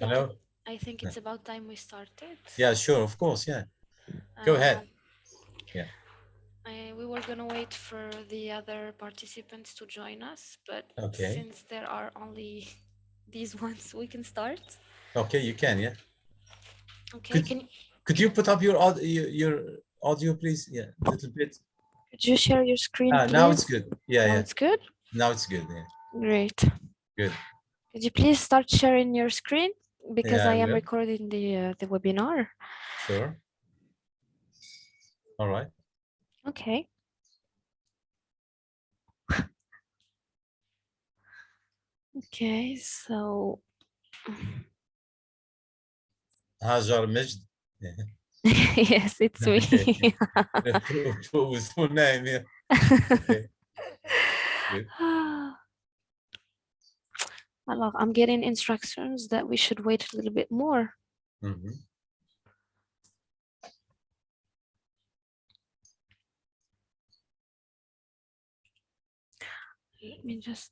Hello? I think it's about time we started. Yeah, sure, of course, yeah. Go ahead. Yeah. We were going to wait for the other participants to join us, but Okay. since there are only these ones, we can start. Okay, you can, yeah. Okay, could you put up your audio, please? Yeah, a little bit. Could you share your screen, please? Now it's good. Yeah, now yeah. It's good? Now it's good, yeah. Great. Good. Could you please start sharing your screen? Because Yeah, I am recording the webinar. Sure. All right. Okay. Okay, so Hajar Majd. yes, it's me. With full name, yeah. Okay. Good. Alors, I'm getting instructions that we should wait a little bit more. Mm-hmm. Let me just.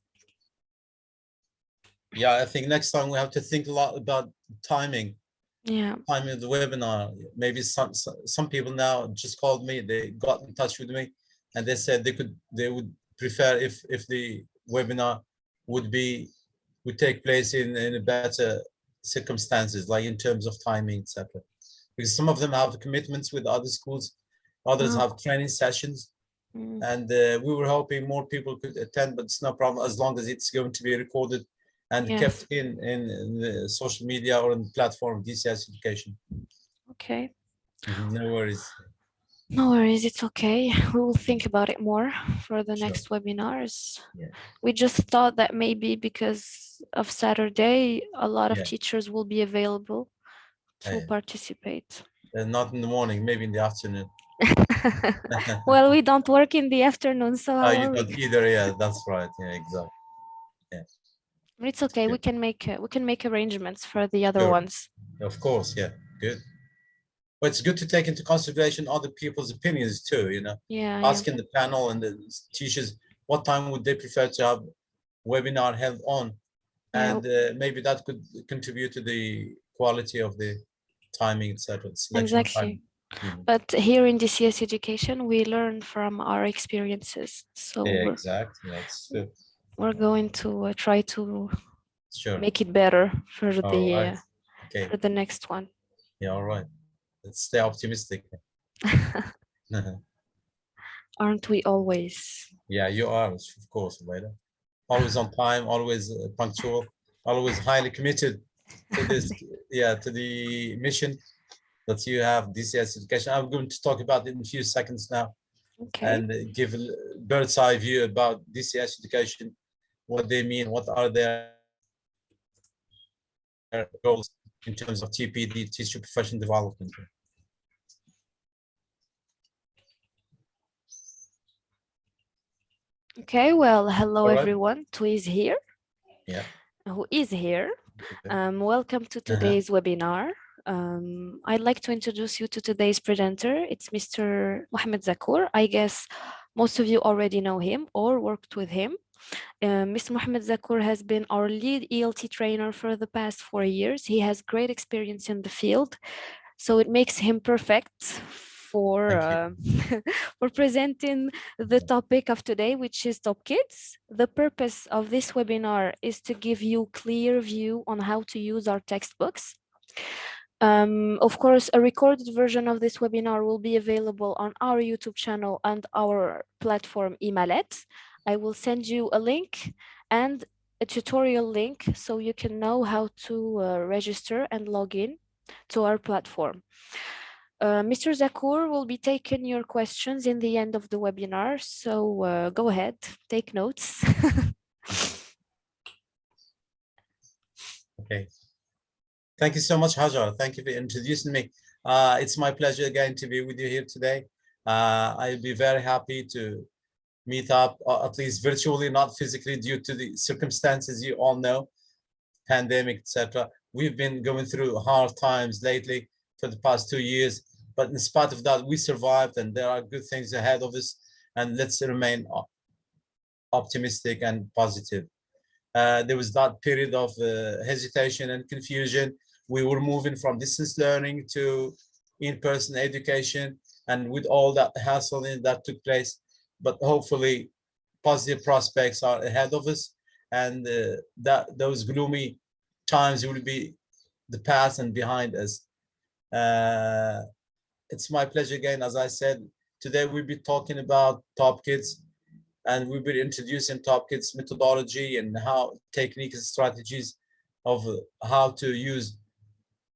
Yeah, I think next time we have to think a lot about timing. Yeah. Timing of the webinar. Maybe some people now just called me. They got in touch with me, and they said they would prefer if the webinar would take place in a better circumstances, like in terms of timing, etc. Because some of them have commitments with other schools, others have training sessions, and we were hoping more people could attend, but it's no problem as long as it's going to be recorded and kept in the social media or in the platform of DCS Education. Okay. No worries. No worries, it's okay. We will think about it more for the next webinars. Yeah. We just thought that maybe because of Saturday, a lot of teachers will be available to participate. Not in the morning, maybe in the afternoon. Well, we don't work in the afternoon, so how you don't either. Yeah, that's right. Yeah, exactly. Yeah. It's okay. We can make arrangements for the other ones. Of course, yeah, good. But it's good to take into consideration other people's opinions too, you know. Yeah. Asking the panel and the teachers what time would they prefer to have webinar held on, and maybe that could contribute to the quality of the timing, etc. Exactly. But here in DCS Education, we learn from our experiences. So yeah, exactly. That's true. We're going to try to make it better for for the next one. Yeah, all right. Let's stay optimistic. Aren't we always? Yeah, you are, of course, Leila. Always on time, always punctual, always highly committed to this, to the mission that you have, DCS Education. I'm going to talk about it in a few seconds now, and give a bird's eye view about DCS Education, what they mean, what are their goals in terms of TPD, teacher profession development. Okay, well, hello everyone. Who is here? Yeah. Who is here? Welcome to today's webinar. I'd like to introduce you to today's presenter. It's Mr. Mohamed Zakour. I guess Most of you already know him or worked with him. Mr. Mohammed Zakour has been our lead ELT trainer for the past 4 years. He has great experience in the field, so it makes him perfect for for presenting the topic of today, which is Top Kids. The purpose of this webinar is to give you clear view on how to use our textbooks. Of course, a recorded version of this webinar will be available on our YouTube channel and our platform Emalet. I will send you a link and a tutorial link so you can know how to register and log in to our platform. Mr. Zakour will be taking your questions in the end of the webinar, so go ahead, take notes. Okay. Thank you so much, Hajar. Thank you for introducing me. It's my pleasure again to be with you here today. I'll be very happy to meet up, at least virtually, not physically, due to the circumstances you all know, pandemic, etc. We've been going through hard times lately for the past 2 years, but in spite of that, we survived, and there are good things ahead of us, and let's remain optimistic and positive. There was that period of hesitation and confusion. We were moving from distance learning to in-person education, and with all that hassling that took place, but hopefully positive prospects are ahead of us, and those gloomy times will be the past and behind us. It's my pleasure again, as I said, today we'll be talking about Top Kids, and we'll be introducing Top Kids methodology and how techniques and strategies of how to use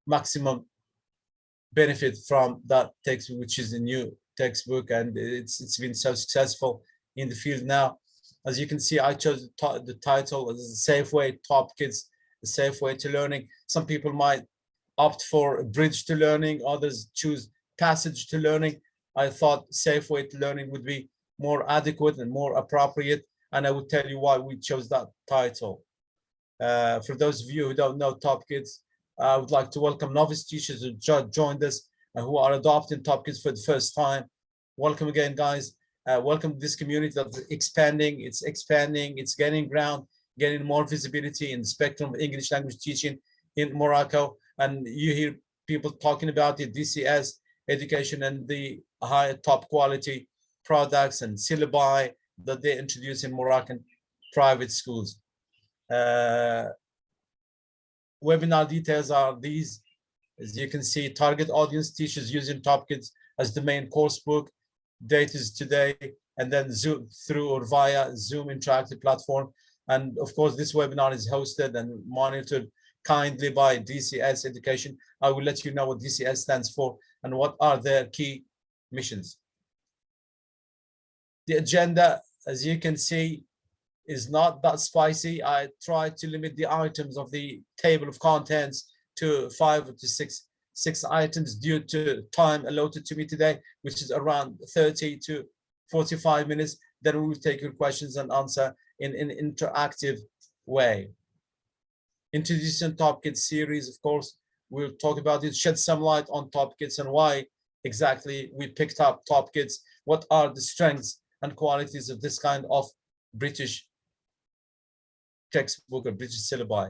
maximum benefit from that textbook, which is a new textbook, and it's been so successful in the field now. As you can see, I chose the title as a safe way, Top Kids, a safe way to learning. Some people might opt for a bridge to learning, others choose passage to learning. I thought safe way to learning would be more adequate and more appropriate, and I will tell you why we chose that title. For those of you who don't know Top Kids, I would like to welcome novice teachers who joined us and who are adopting Top Kids for the first time. Welcome again, guys. Welcome to this community that's expanding. It's gaining ground, getting more visibility in the spectrum of English language teaching in Morocco. And you hear people talking about the DCS education and the high top quality products and syllabi that they introduce in Moroccan private schools. Webinar details are these. As you can see, target audience teachers using Top Kids as the main course book. Date is today, and then Zoom through or via Zoom interactive platform. And of course, this webinar is hosted and monitored kindly by DCS Education. I will let you know what DCS stands for and what are their key missions. The agenda, as you can see, is not that spicy. I tried to limit the items of the table of contents to 5 to 6 items due to time allotted to me today, which is around 30 to 45 minutes. Then we will take your questions and answer in an interactive way. Introducing Top Kids series, of course, we'll talk about it, shed some light on Top Kids and why exactly we picked up Top Kids. What are the strengths and qualities of this kind of British textbook or British syllabi?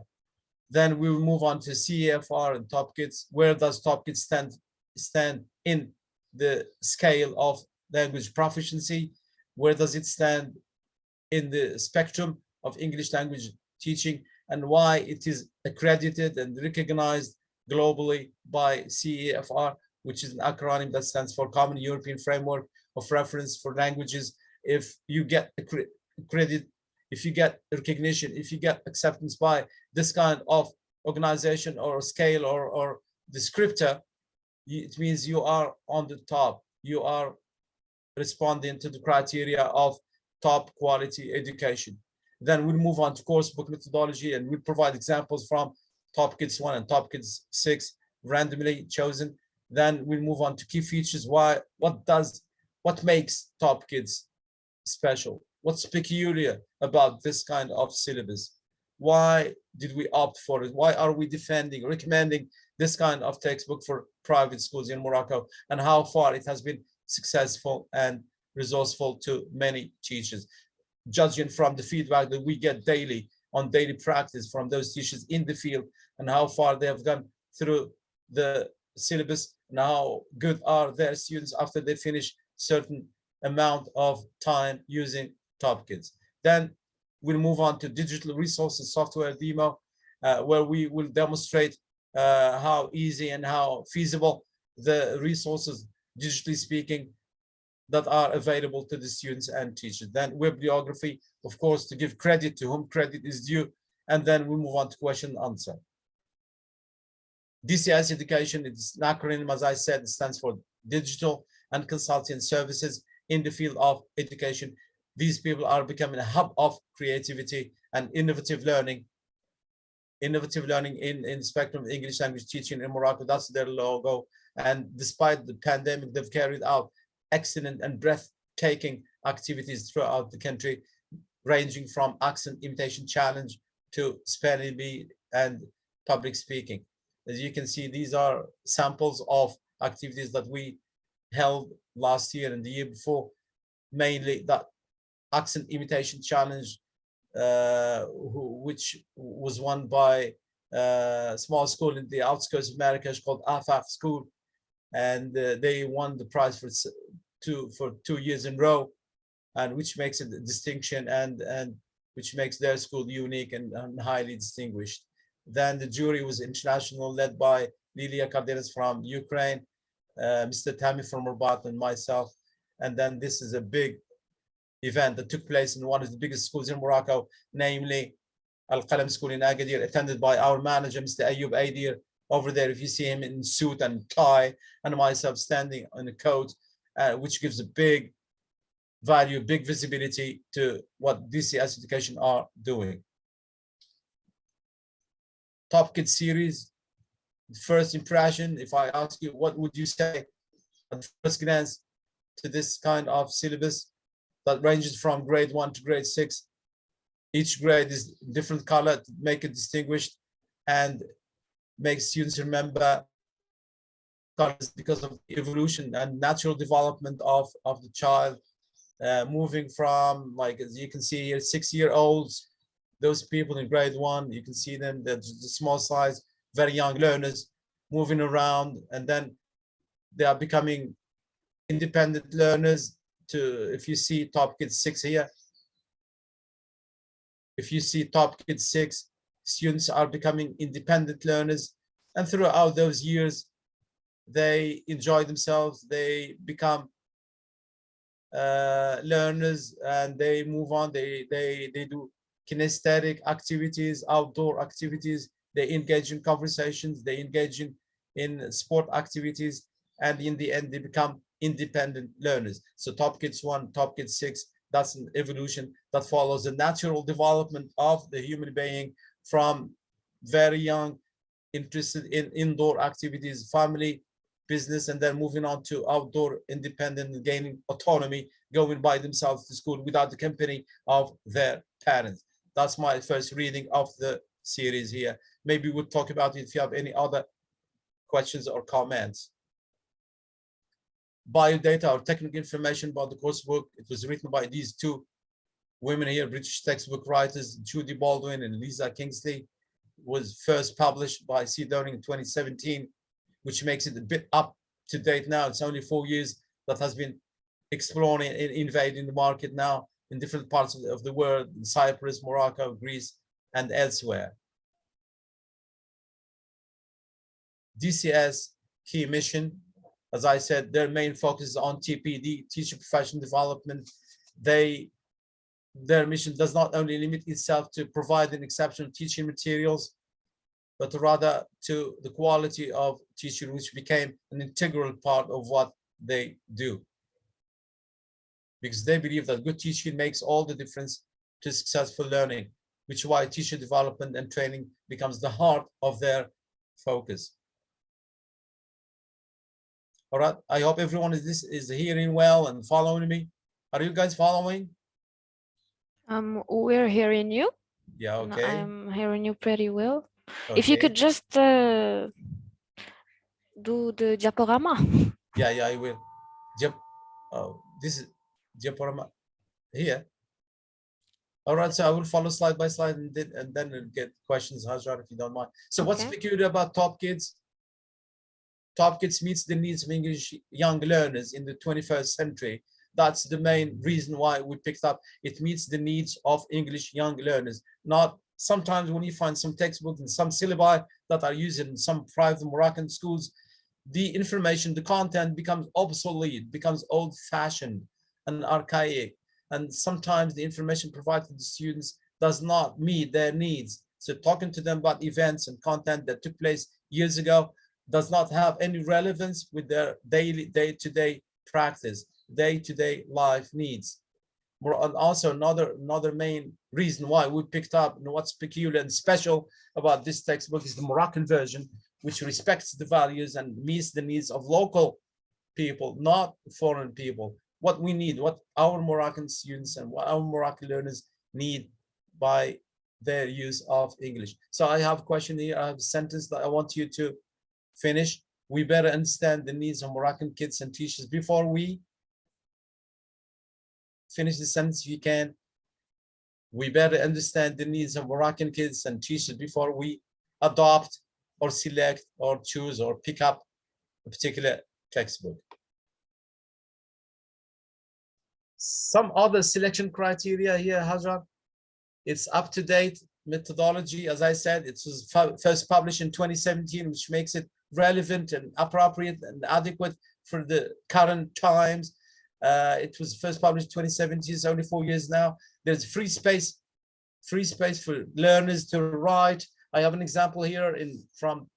Then we will move on to CFR and Top Kids. Where does Top Kids stand in the scale of language proficiency? Where does it stand in the spectrum of English language teaching, and why it is accredited and recognized globally by CFR, which is an acronym that stands for Common European Framework of Reference for Languages. If you get credit, if you get recognition, if you get acceptance by this kind of organization or scale or descriptor, it means you are on the top. You are responding to the criteria of top quality education. Then we'll move on to course book methodology, and we'll provide examples from Top Kids 1 and Top Kids 6, randomly chosen. Then we'll move on to key features. What makes Top Kids special? What's peculiar about this kind of syllabus? Why did we opt for it? Why are we recommending this kind of textbook for private schools in Morocco, and how far it has been successful and resourceful to many teachers. Judging from the feedback that we get daily on daily practice from those teachers in the field and how far they have gone through the syllabus and how good are their students after they finish certain amount of time using TopKids. Then we'll move on to digital resources software demo, where we will demonstrate how easy and how feasible the resources, digitally speaking, that are available to the students and teachers. Then bibliography, of course, to give credit to whom credit is due. And then we move on to question and answer. DCS education, it's an acronym, as I said, it stands for Digital and Consulting Services in the field of education. These people are becoming a hub of creativity and innovative learning in the spectrum of English language teaching in Morocco. That's their logo. And despite the pandemic, they've carried out excellent and breathtaking activities throughout the country, ranging from accent imitation challenge to spelling bee and public speaking. As you can see, these are samples of activities that we held last year and the year before, mainly that accent imitation challenge, which was won by a small school in the outskirts of Marrakesh called Afaf School, and they won the prize for 2 years in a row, and which makes it a distinction and which makes their school unique and highly distinguished. Then the jury was international, led by Lilia Cardenas from Ukraine, Mr. Tami from Rabat, and myself. And then this is a big event that took place in one of the biggest schools in Morocco, namely Al Qalam School in Agadir, attended by our manager, Mr. Ayoub Aidir, over there. If you see him in suit and tie, and myself standing in a coat, which gives a big value, big visibility to what DCS education are doing. Top Kids series, first impression, if I ask you, what would you say at first glance to this kind of syllabus that ranges from grade 1 to grade 6? Each grade is different color to make it distinguished and make students remember colors because of evolution and natural development of the child, moving from, like, as you can see here, 6-year-olds, those people in grade 1, you can see them, the small size, very young learners moving around, and then they are becoming independent learners. To, if you see Top Kids 6 here, if you see Top Kids 6, students are becoming independent learners, and throughout those years they enjoy themselves, they become learners, and they move on, they do kinesthetic activities, outdoor activities, they engage in conversations, they engage in sport activities, and in the end they become independent learners. So Top Kids 1, Top Kids 6, that's an evolution that follows the natural development of the human being from very young, interested in indoor activities, family, business, and then moving on to outdoor, independent, and gaining autonomy, going by themselves to school without the company of their parents. That's my first reading of the series here. Maybe we'll talk about it if you have any other questions or comments. Biodata or technical information about the coursebook. It was written by these two women here, British textbook writers, Judy Baldwin and Lisa Kingsley. Was first published by C. Downing in 2017, which makes it a bit up to date now. It's only 4 years that has been exploring and invading the market now in different parts of the world, in Cyprus, Morocco, Greece, and elsewhere. DCS key mission, as I said, their main focus is on TPD, teacher professional development. Their mission does not only limit itself to providing exceptional teaching materials, but rather to the quality of teaching, which became an integral part of what they do. Because they believe that good teaching makes all the difference to successful learning, which is why teacher development and training becomes the heart of their focus. All right, I hope everyone is hearing well and following me. Are you guys following? We're hearing you. Yeah, okay. I'm hearing you pretty well. Okay. If you could just do the diaporama. Yeah, I will. Oh, this is diaporama here. All right, so I will follow slide by slide and then we'll get questions, Hajar, if you don't mind. So what's peculiar about Top Kids? Top Kids meets the needs of English young learners in the 21st century. That's the main reason why we picked up. It meets the needs of English young learners. Not sometimes when you find some textbooks and some syllabi that are used in some private Moroccan schools, the information, the content becomes obsolete, becomes old-fashioned and archaic. And sometimes the information provided to the students does not meet their needs. So talking to them about events and content that took place years ago does not have any relevance with their daily, day-to-day practice, day-to-day life needs. And also another main reason why we picked up and what's peculiar and special about this textbook is the Moroccan version, which respects the values and meets the needs of local people, not foreign people. What we need, what our Moroccan students and what our Moroccan learners need by their use of English. So I have a question here, I have a sentence that I want you to finish. We better understand the needs of Moroccan kids and teachers. Before we finish the sentence, if you can, we better understand the needs of Moroccan kids and teachers before we adopt or select or choose or pick up a particular textbook. Some other selection criteria here, Hajar. It's up-to-date methodology. As I said, it was first published in 2017, which makes it relevant and appropriate and adequate for the current times. It was first published in 2017, it's only 4 years now. There's free space for learners to write. I have an example here from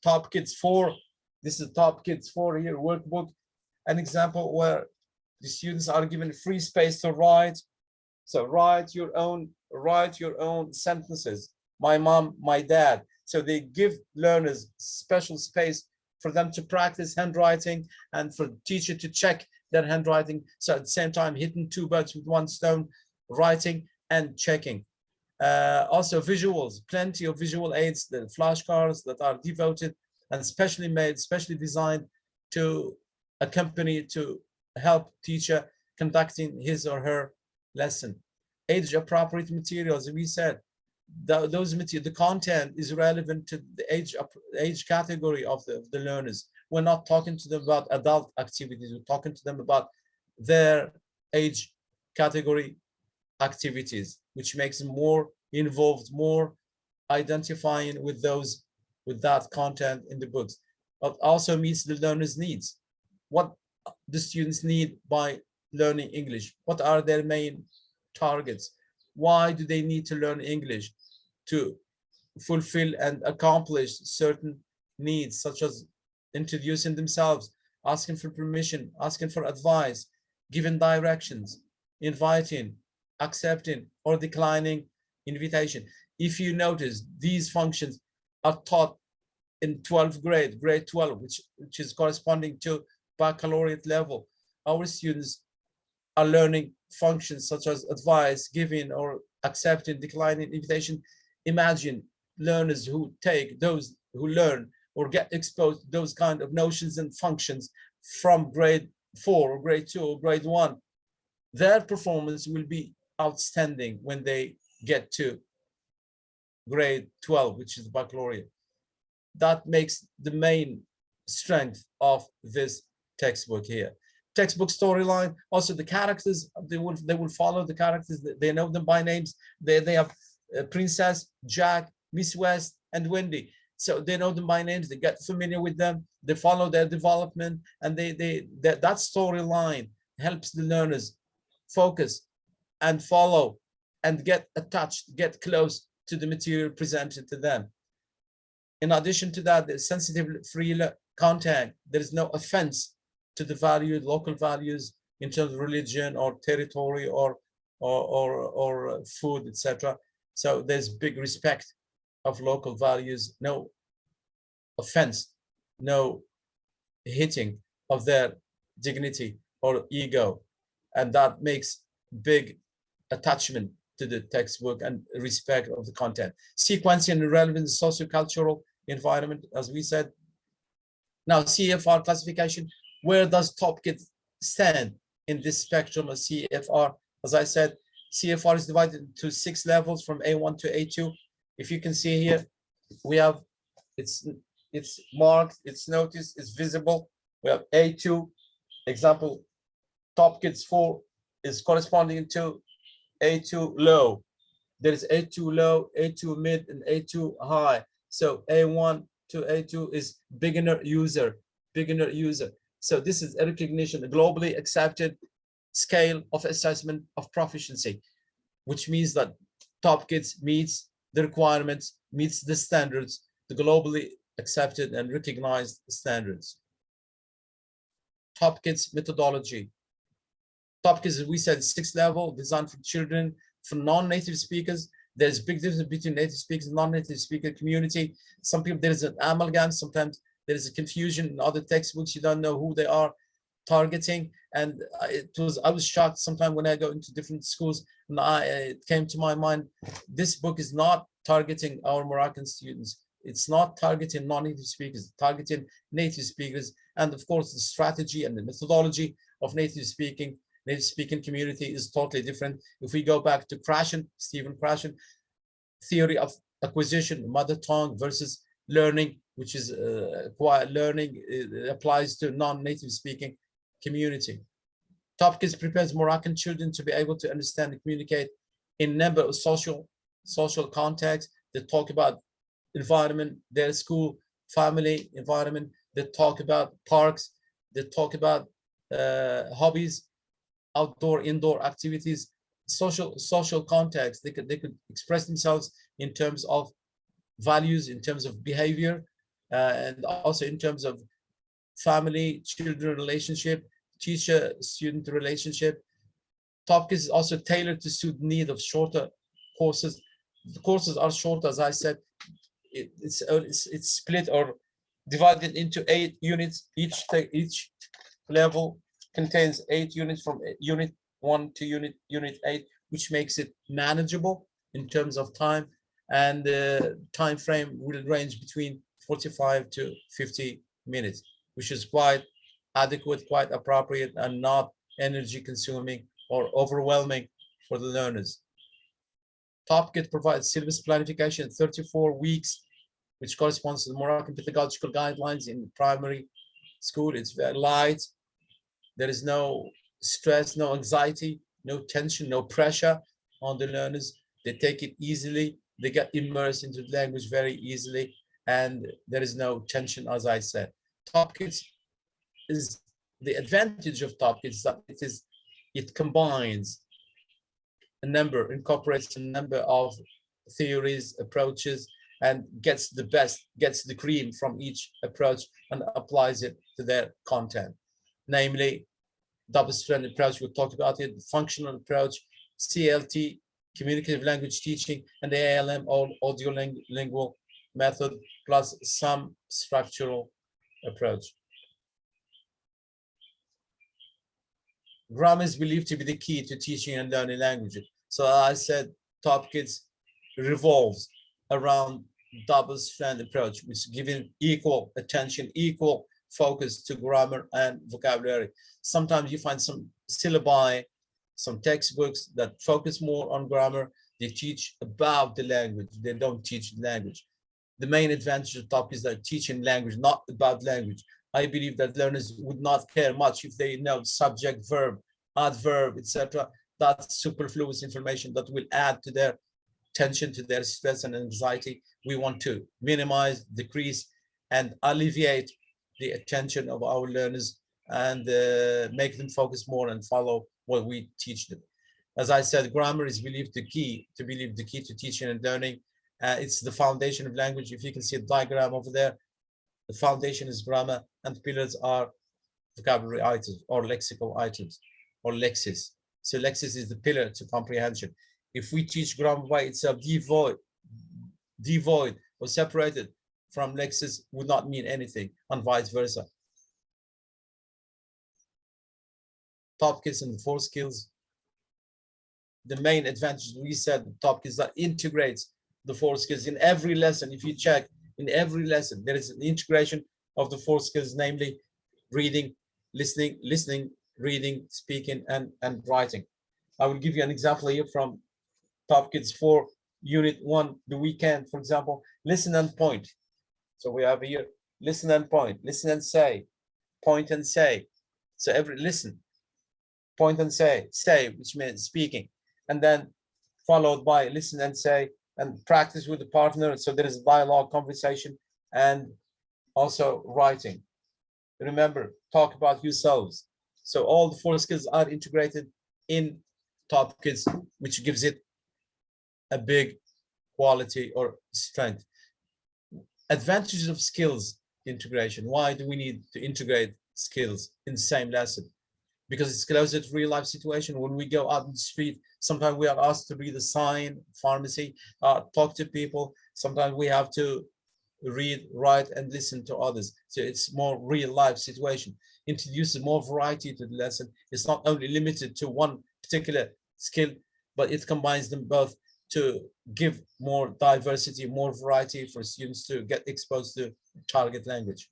Top Kids 4. This is Top Kids 4 here workbook, an example where the students are given free space to write. So write your own sentences. My mom, my dad. So they give learners special space for them to practice handwriting and for the teacher to check their handwriting. So at the same time, hitting two birds with one stone, writing and checking. Also visuals, plenty of visual aids, the flashcards that are devoted and specially made, specially designed to accompany, to help teacher conducting his or her lesson. Age appropriate materials, we said, those materials, the content is relevant to the age category of the learners. We're not talking to them about adult activities, we're talking to them about their age category activities, which makes them more involved, more identifying with that content in the books. But also meets the learner's needs. What the students need by learning English, what are their main targets? Why do they need to learn English? To fulfill and accomplish certain needs, such as introducing themselves, asking for permission, asking for advice, giving directions, inviting, accepting, or declining invitation. If you notice, these functions are taught in 12th grade, grade 12, which is corresponding to baccalaureate level. Our students are learning functions such as advice, giving, or accepting, declining invitation. Imagine learners who take those, who learn or get exposed to those kind of notions and functions from grade 4 or grade 2 or grade 1. Their performance will be outstanding when they get to grade 12, which is baccalaureate. That makes the main strength of this textbook here. Textbook storyline, also the characters, they will follow the characters, they know them by names. They have Princess, Jack, Miss West, and Wendy. So they know them by names, they get familiar with them, they follow their development, and that storyline helps the learners focus and follow and get attached, get close to the material presented to them. In addition to that, there's sensitive free content. There is no offense to the value, local values in terms of religion or territory or food, etc. So there's big respect of local values, no offense, no hitting of their dignity or ego. And that makes big attachment to the textbook and respect of the content. Sequencing and relevant socio-cultural environment, as we said. Now, CFR classification, where does Top Kids stand in this spectrum of CFR. As I said, CFR is divided into 6 levels from A1 to A2. If you can see here, we have it's marked, it's noticed, it's visible. We have A2, example, top kids 4 is corresponding to A2 low. There is A2 low, A2 mid, and A2 high. So A1 to A2 is beginner user. So this is a recognition, a globally accepted scale of assessment of proficiency, which means that top kids meets the requirements, meets the standards, the globally accepted and recognized standards. Top kids methodology. Top kids, as we said, 6 level, designed for children, for non-native speakers. There's a big difference between native speakers and non-native speaker community. Some people, there is an amalgam. Sometimes there is a confusion in other textbooks. You don't know who they are targeting. And I was shocked sometimes when I go into different schools, and it came to my mind, this book is not targeting our Moroccan students. It's not targeting non-native speakers, it's targeting native speakers. And of course, the strategy and the methodology of native speaking community is totally different. If we go back to Krashen, Stephen Krashen, theory of acquisition, mother tongue versus learning, which is acquired learning, it applies to non-native speaking community. Top Kids prepares Moroccan children to be able to understand and communicate in a number of social contexts. They talk about environment, their school, family environment. They talk about parks. They talk about hobbies, outdoor, indoor activities, social context. They could express themselves in terms of values, in terms of behavior, and also in terms of family, children relationship, teacher-student relationship. Top Kids is also tailored to suit the need of shorter courses. The courses are short, as I said. It's split or divided into 8 units. Each level contains 8 units from unit 1 to unit 8, which makes it manageable in terms of time, and the time frame will range between 45 to 50 minutes, which is quite adequate, quite appropriate, and not energy consuming or overwhelming for the learners. Top Kit provides syllabus planification 34 weeks, which corresponds to the Moroccan pedagogical guidelines in primary school. It's very light. There is no stress, no anxiety, no tension, no pressure on the learners. They take it easily. They get immersed into the language very easily, and there is no tension, as I said. Top Kids is the advantage of Top Kids that it combines incorporates a number of theories, approaches, and gets the best, gets the cream from each approach and applies it to their content. Namely, double-strand approach, we'll talk about it, functional approach, CLT, communicative language teaching, and the ALM, audio-lingual method, plus some structural approach. Grammar is believed to be the key to teaching and learning languages. So I said Top Kids revolves around double-strand approach, which is giving equal attention, equal focus to grammar and vocabulary. Sometimes you find some syllabi, some textbooks that focus more on grammar. They teach about the language. They don't teach the language. The main advantage of Top Kids is that teaching language, not about language. I believe that learners would not care much if they know subject, verb, adverb, etc. That's superfluous information that will add to their tension, to their stress and anxiety. We want to minimize, decrease, and alleviate the attention of our learners and make them focus more and follow what we teach them. As I said, grammar is believed the key to teaching and learning. It's the foundation of language. If you can see a diagram over there, the foundation is grammar and the pillars are vocabulary items or lexical items or lexis. So lexis is the pillar to comprehension. If we teach grammar by itself, devoid or separated from lexis would not mean anything, and vice versa. Top Kids and the 4 skills. The main advantage, we said, Top Kids that integrates the 4 skills in every lesson. If you check, in every lesson, there is an integration of the 4 skills, namely reading, listening, reading, speaking, and writing. I will give you an example here from Top Kids 4, Unit 1, the weekend, for example. Listen and point. So we have here, listen and point, listen and say, point and say. So every listen, point and say, which means speaking, and then followed by listen and say, and practice with the partner. So there is dialogue, conversation, and also writing. Remember, talk about yourselves. So all the 4 skills are integrated in Top Kids, which gives it a big quality or strength. Advantages of skills integration. Why do we need to integrate skills in the same lesson? Because it's closer to real life situation. When we go out in the street, sometimes we are asked to read a sign, pharmacy, talk to people. Sometimes we have to read, write, and listen to others. So it's more real life situation. Introduces more variety to the lesson. It's not only limited to one particular skill, but it combines them both to give more diversity, more variety for students to get exposed to target language.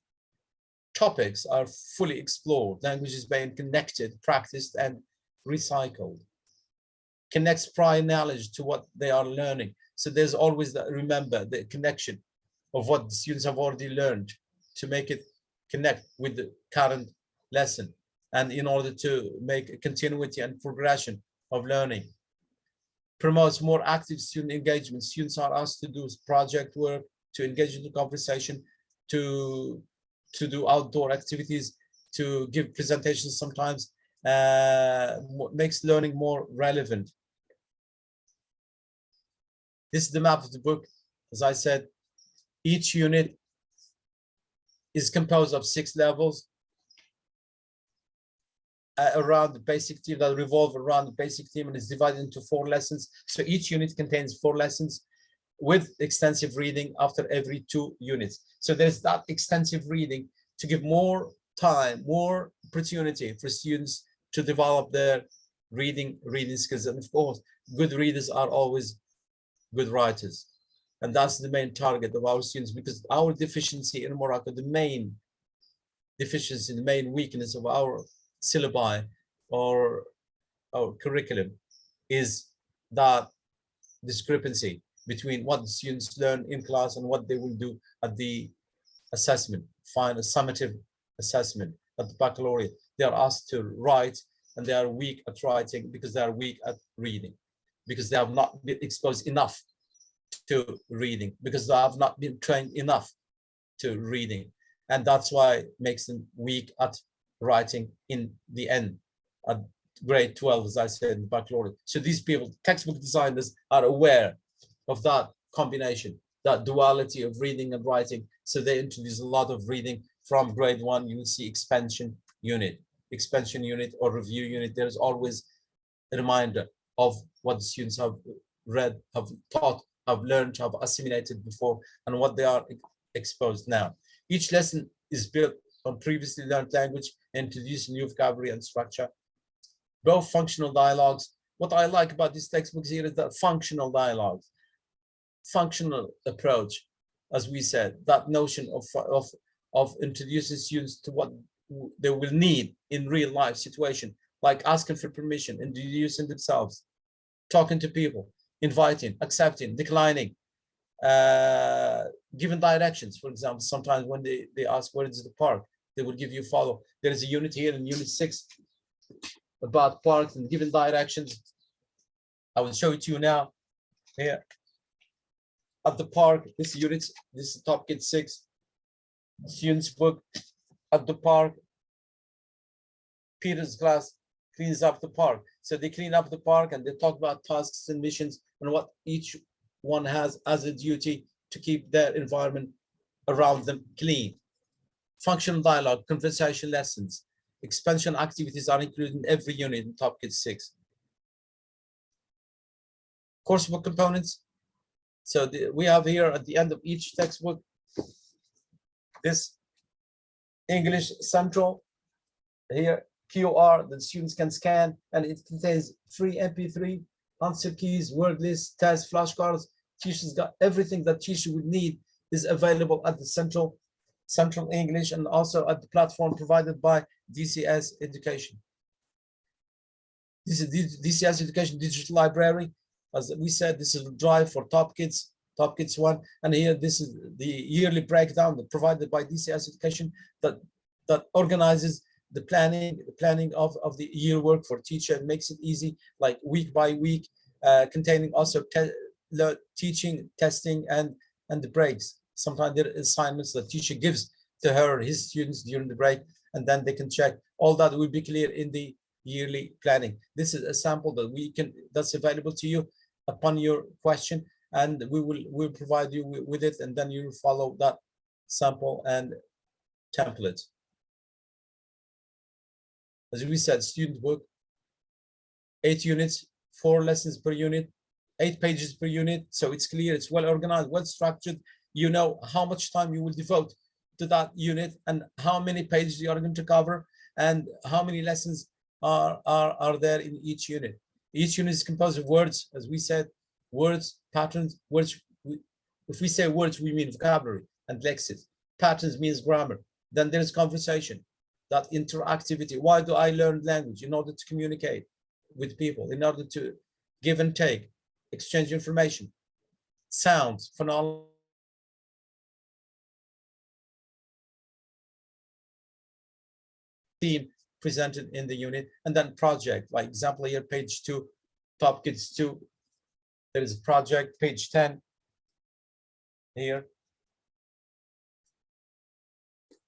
Topics are fully explored. Language is being connected, practiced, and recycled. Connects prior knowledge to what they are learning. So there's always that, remember, the connection of what the students have already learned to make it connect with the current lesson, and in order to make a continuity and progression of learning. Promotes more active student engagement. Students are asked to do project work, to engage in the conversation, to do outdoor activities, to give presentations sometimes, makes learning more relevant. This is the map of the book. As I said, each unit is composed of 6 levels around the basic theme, that revolve around the basic theme, and is divided into 4 lessons. So each unit contains 4 lessons with extensive reading after every 2 units. So there's that extensive reading to give more time, more opportunity for students to develop their reading skills. And of course, good readers are always good writers. And that's the main target of our students, because our deficiency in Morocco, the main deficiency, the main weakness of our syllabi or our curriculum is that discrepancy between what the students learn in class and what they will do at the assessment, final summative assessment at the baccalaureate. They are asked to write, and they are weak at writing because they are weak at reading, because they have not been exposed enough to reading, because they have not been trained enough to reading. And that's why it makes them weak at writing in the end, at grade 12, as I said, in baccalaureate. So these people, textbook designers, are aware of that combination, that duality of reading and writing. So they introduce a lot of reading from grade 1. You will see expansion unit or review unit. There's always a reminder of what the students have read, have taught, have learned, have assimilated before, and what they are exposed now. Each lesson is built on previously learned language, introducing new vocabulary and structure. Both functional dialogues. What I like about these textbooks here is that functional dialogues, functional approach, as we said, that notion of introducing students to what they will need in real life situation, like asking for permission, introducing themselves, talking to people, inviting, accepting, declining, giving directions. For example, sometimes when they ask where is the park, they will give you follow. There is a unit here in unit 6 about parks and giving directions. I will show it to you now. Here at the park, this unit, this is Top Kid 6 students book. At the park, Peter's class cleans up the park. So they clean up the park and they talk about tasks and missions and what each one has as a duty to keep their environment around them clean. Functional dialogue, conversation lessons, expansion activities are included in every unit in Top Kids 6. Coursebook components. So we have here at the end of each textbook this English Central here, QR that students can scan, and it contains free MP3, answer keys, word lists, tests, flashcards. Teachers got everything that teacher would need is available at the Central English, and also at the platform provided by DCS Education. This is DCS Education Digital Library. As we said, this is a drive for Top Kids 1. And here, this is the yearly breakdown provided by DCS Education that organizes the planning of the year work for teacher and makes it easy, like week by week, containing also teaching, testing, and the breaks. Sometimes there are assignments that teacher gives to her or his students during the break, and then they can check. All that will be clear in the yearly planning. This is a sample that's available to you upon your question, and we'll provide you with it, and then you follow that sample and template. As we said, student book, 8 units, 4 lessons per unit, 8 pages per unit. So it's clear, it's well organized, well structured. You know how much time you will devote to that unit and how many pages you are going to cover and how many lessons are there in each unit. Each unit is composed of words, as we said, words, patterns, words. If we say words, we mean vocabulary and lexis. Patterns means grammar. Then there's conversation, that interactivity. Why do I learn language? In order to communicate with people, in order to give and take, exchange information. Sounds, phonology. Theme presented in the unit, and then project, like example here, page 2, Top Kids 2. There is a project, page 10 here.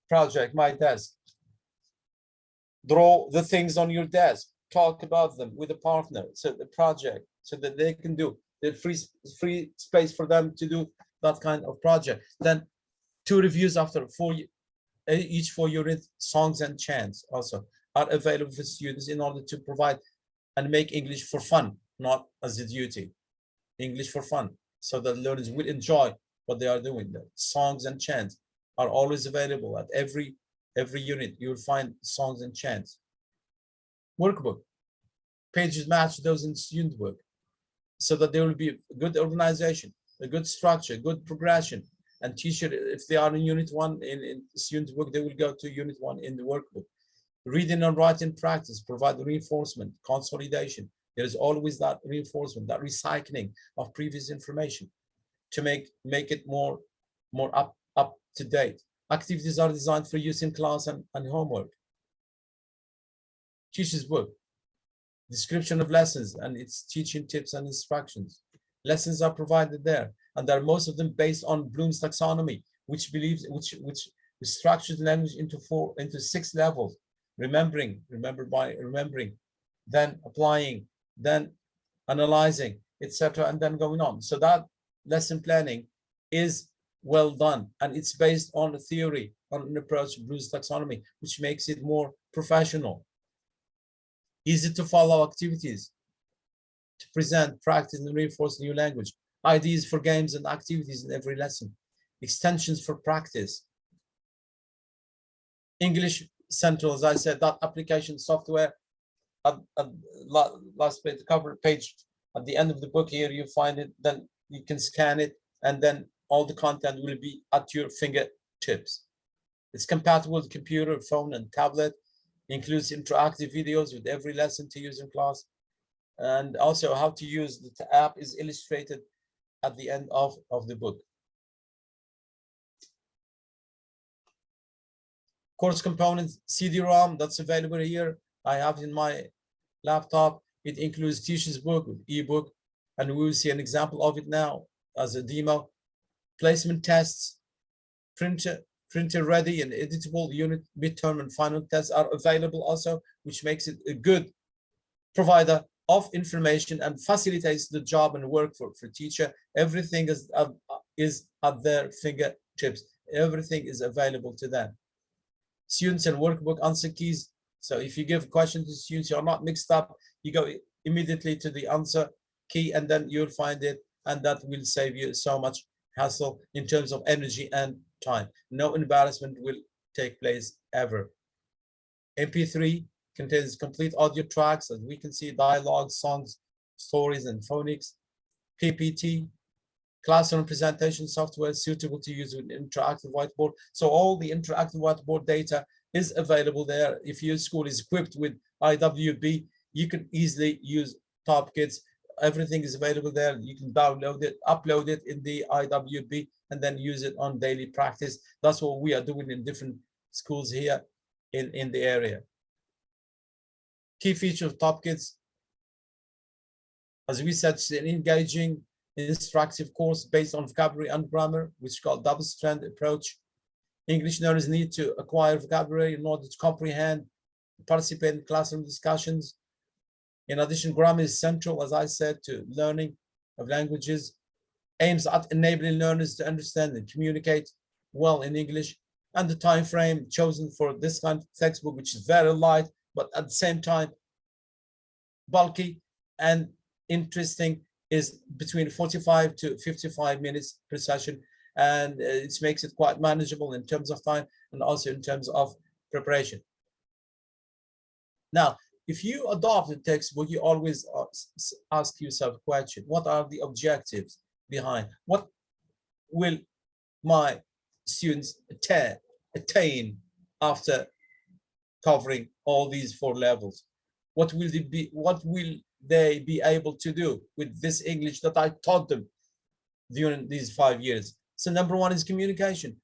Project, my desk. Draw the things on your desk, talk about them with a partner. So the project, so that they can do the free space for them to do that kind of project. Then 2 reviews after each 4 units. Songs and chants also are available for students in order to provide and make English for fun, not as a duty. English for fun, so that learners will enjoy what they are doing. The songs and chants are always available at every unit. You will find songs and chants. Workbook, pages match those in student work, so that there will be good organization, a good structure, good progression. And teacher, if they are in unit 1 in student work, they will go to unit 1 in the workbook. Reading and writing practice, provide reinforcement, consolidation. There is always that reinforcement, that recycling of previous information to make it more up to date. Activities are designed for use in class and homework. Teacher's book, description of lessons and its teaching tips and instructions. Lessons are provided there, and there are most of them based on Bloom's taxonomy, which structures language into 6 levels. Remembering, then applying, then analyzing, etc., and then going on. So that lesson planning is well done, and it's based on a theory, on an approach of Bloom's taxonomy, which makes it more professional. Easy to follow activities to present, practice, and reinforce new language. Ideas for games and activities in every lesson. Extensions for practice. English Central, as I said, that application software. Last page, the cover page, at the end of the book here, you find it. Then you can scan it, and then all the content will be at your fingertips. It's compatible with computer, phone, and tablet. Includes interactive videos with every lesson to use in class. And also how to use the app is illustrated at the end of the book. Course components, CD-ROM, that's available here. I have in my laptop. It includes teacher's book, ebook, and we will see an example of it now as a demo. Placement tests, printer ready and editable unit, midterm and final tests are available also, which makes it a good provider of information and facilitates the job and work for teacher. Everything is at their fingertips. Everything is available to them. Students and workbook answer keys. So if you give a question to students, you're not mixed up, you go immediately to the answer key and then you'll find it, and that will save you so much hassle in terms of energy and time. No embarrassment will take place ever. MP3 contains complete audio tracks, as we can see, dialogue, songs, stories, and phonics. PPT, classroom presentation software suitable to use with interactive whiteboard. So all the interactive whiteboard data is available there. If your school is equipped with IWB, you can easily use Top Kids. Everything is available there. You can download it, upload it in the IWB, and then use it on daily practice. That's what we are doing in different schools here in the area. Key feature of Top Kids, as we said, it's an engaging, instructive course based on vocabulary and grammar, which is called double-strand approach. English learners need to acquire vocabulary in order to comprehend, participate in classroom discussions. In addition, grammar is central, as I said, to learning of languages, aims at enabling learners to understand and communicate well in English. And the time frame chosen for this kind of textbook, which is very light, but at the same time bulky and interesting, is between 45 to 55 minutes per session. And it makes it quite manageable in terms of time and also in terms of preparation. Now, if you adopt a textbook, you always ask yourself a question: what are the objectives behind? What will my students attain after covering all these 4 levels? What will they be able to do with this English that I taught them during these 5 years? So number 1 is communication.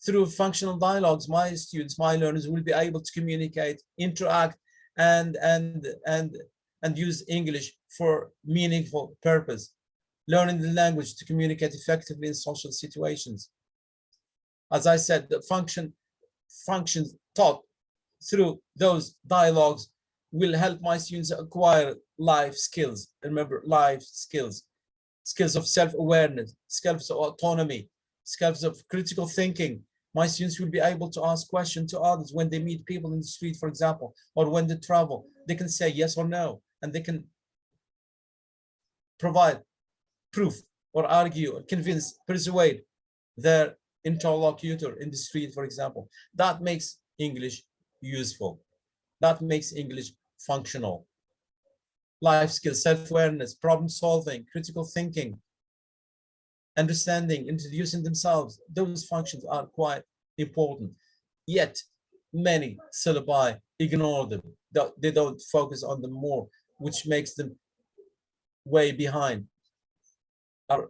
Through functional dialogues, my students, my learners will be able to communicate, interact, and use English for meaningful purpose, learning the language to communicate effectively in social situations. As I said, the functions taught through those dialogues will help my students acquire life skills. Remember, life skills, skills of self-awareness, skills of autonomy, skills of critical thinking. My students will be able to ask questions to others when they meet people in the street, for example, or when they travel. They can say yes or no, and they can provide proof or argue or convince, persuade their interlocutor in the street, for example. That makes English useful. That makes English functional. Life skills, self-awareness, problem solving, critical thinking, understanding, introducing themselves, those functions are quite important. Yet many syllabi ignore them. They don't focus on them more, which makes them way behind our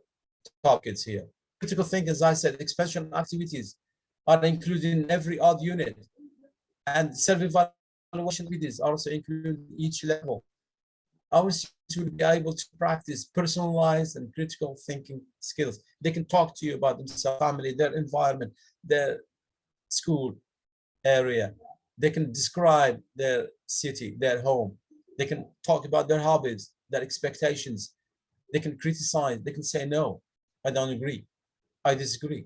targets here. Critical thinking, as I said, expression activities are included in every odd unit, and self-evaluation activities are also included in each level. Our students will be able to practice personalized and critical thinking skills. They can talk to you about themselves, family, their environment, their school area. They can describe their city, their home. They can talk about their hobbies, their expectations. They can criticize. They can say, no, I don't agree. I disagree.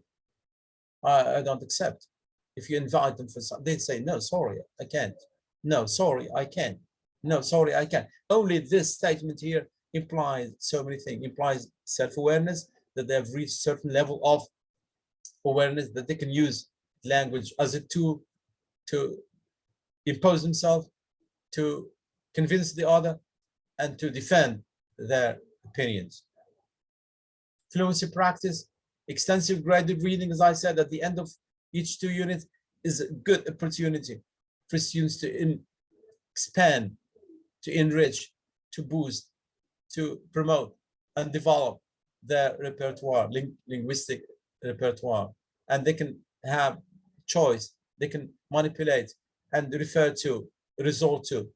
I don't accept. If you invite them for something, they'd say, no, sorry, I can't. No, sorry, I can't. No, sorry, I can't. Only this statement here implies so many things. Implies self-awareness, that they have reached a certain level of awareness, that they can use language as a tool to impose themselves, to convince the other, and to defend their opinions. Fluency practice, extensive graded reading, as I said, at the end of each 2 units is a good opportunity for students to expand, to enrich, to boost, to promote and develop their repertoire, linguistic repertoire. And they can have choice, they can manipulate and refer to, resort to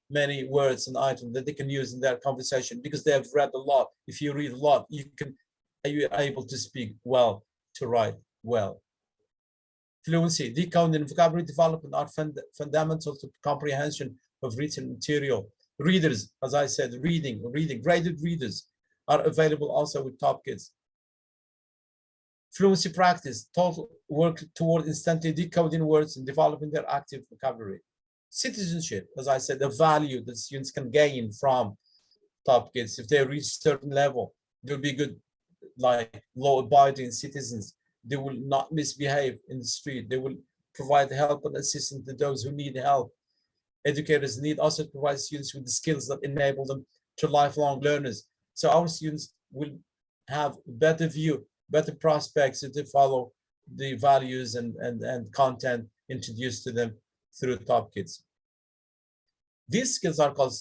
many words and items that they can use in their conversation because they have read a lot. If you read a lot, you're able to speak well, to write well. Fluency, decoding, and vocabulary development are fundamental to comprehension of written material. Readers, as I said, reading, graded readers are available also with Top Kids. Fluency practice, total work toward instantly decoding words and developing their active vocabulary. Citizenship, as I said, the value that students can gain from Top Kids. If they reach a certain level, they'll be good, like law-abiding citizens. They will not misbehave in the street. They will provide help and assistance to those who need help. Educators need also to provide students with the skills that enable them to lifelong learners. So our students will have a better view, better prospects to follow the values and content introduced to them through Top Kids. These skills are called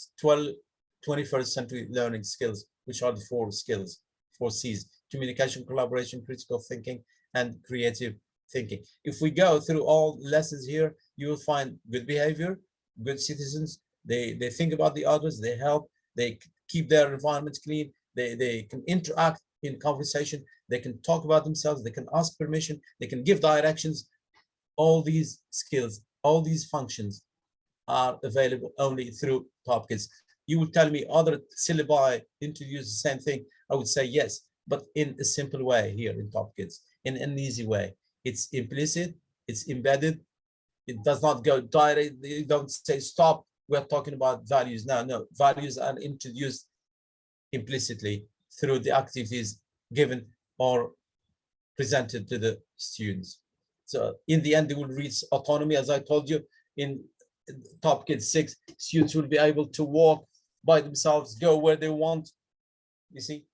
21st century learning skills, which are the 4 skills, 4 C's: communication, collaboration, critical thinking, and creative thinking. If we go through all lessons here, you will find good behavior, good citizens. They think about the others, they help, they keep their environment clean, they can interact in conversation, they can talk about themselves, they can ask permission, they can give directions. All these skills, all these functions are available only through Top Kids. You will tell me other syllabi introduce the same thing. I would say yes, but in a simple way here in Top Kids, in an easy way. It's implicit, it's embedded, it does not go direct. You don't say stop, we're talking about values. No, values are introduced implicitly through the activities given or presented to the students. So in the end, they will reach autonomy. As I told you, in Top Kids 6, students will be able to walk by themselves, go where they want. You see,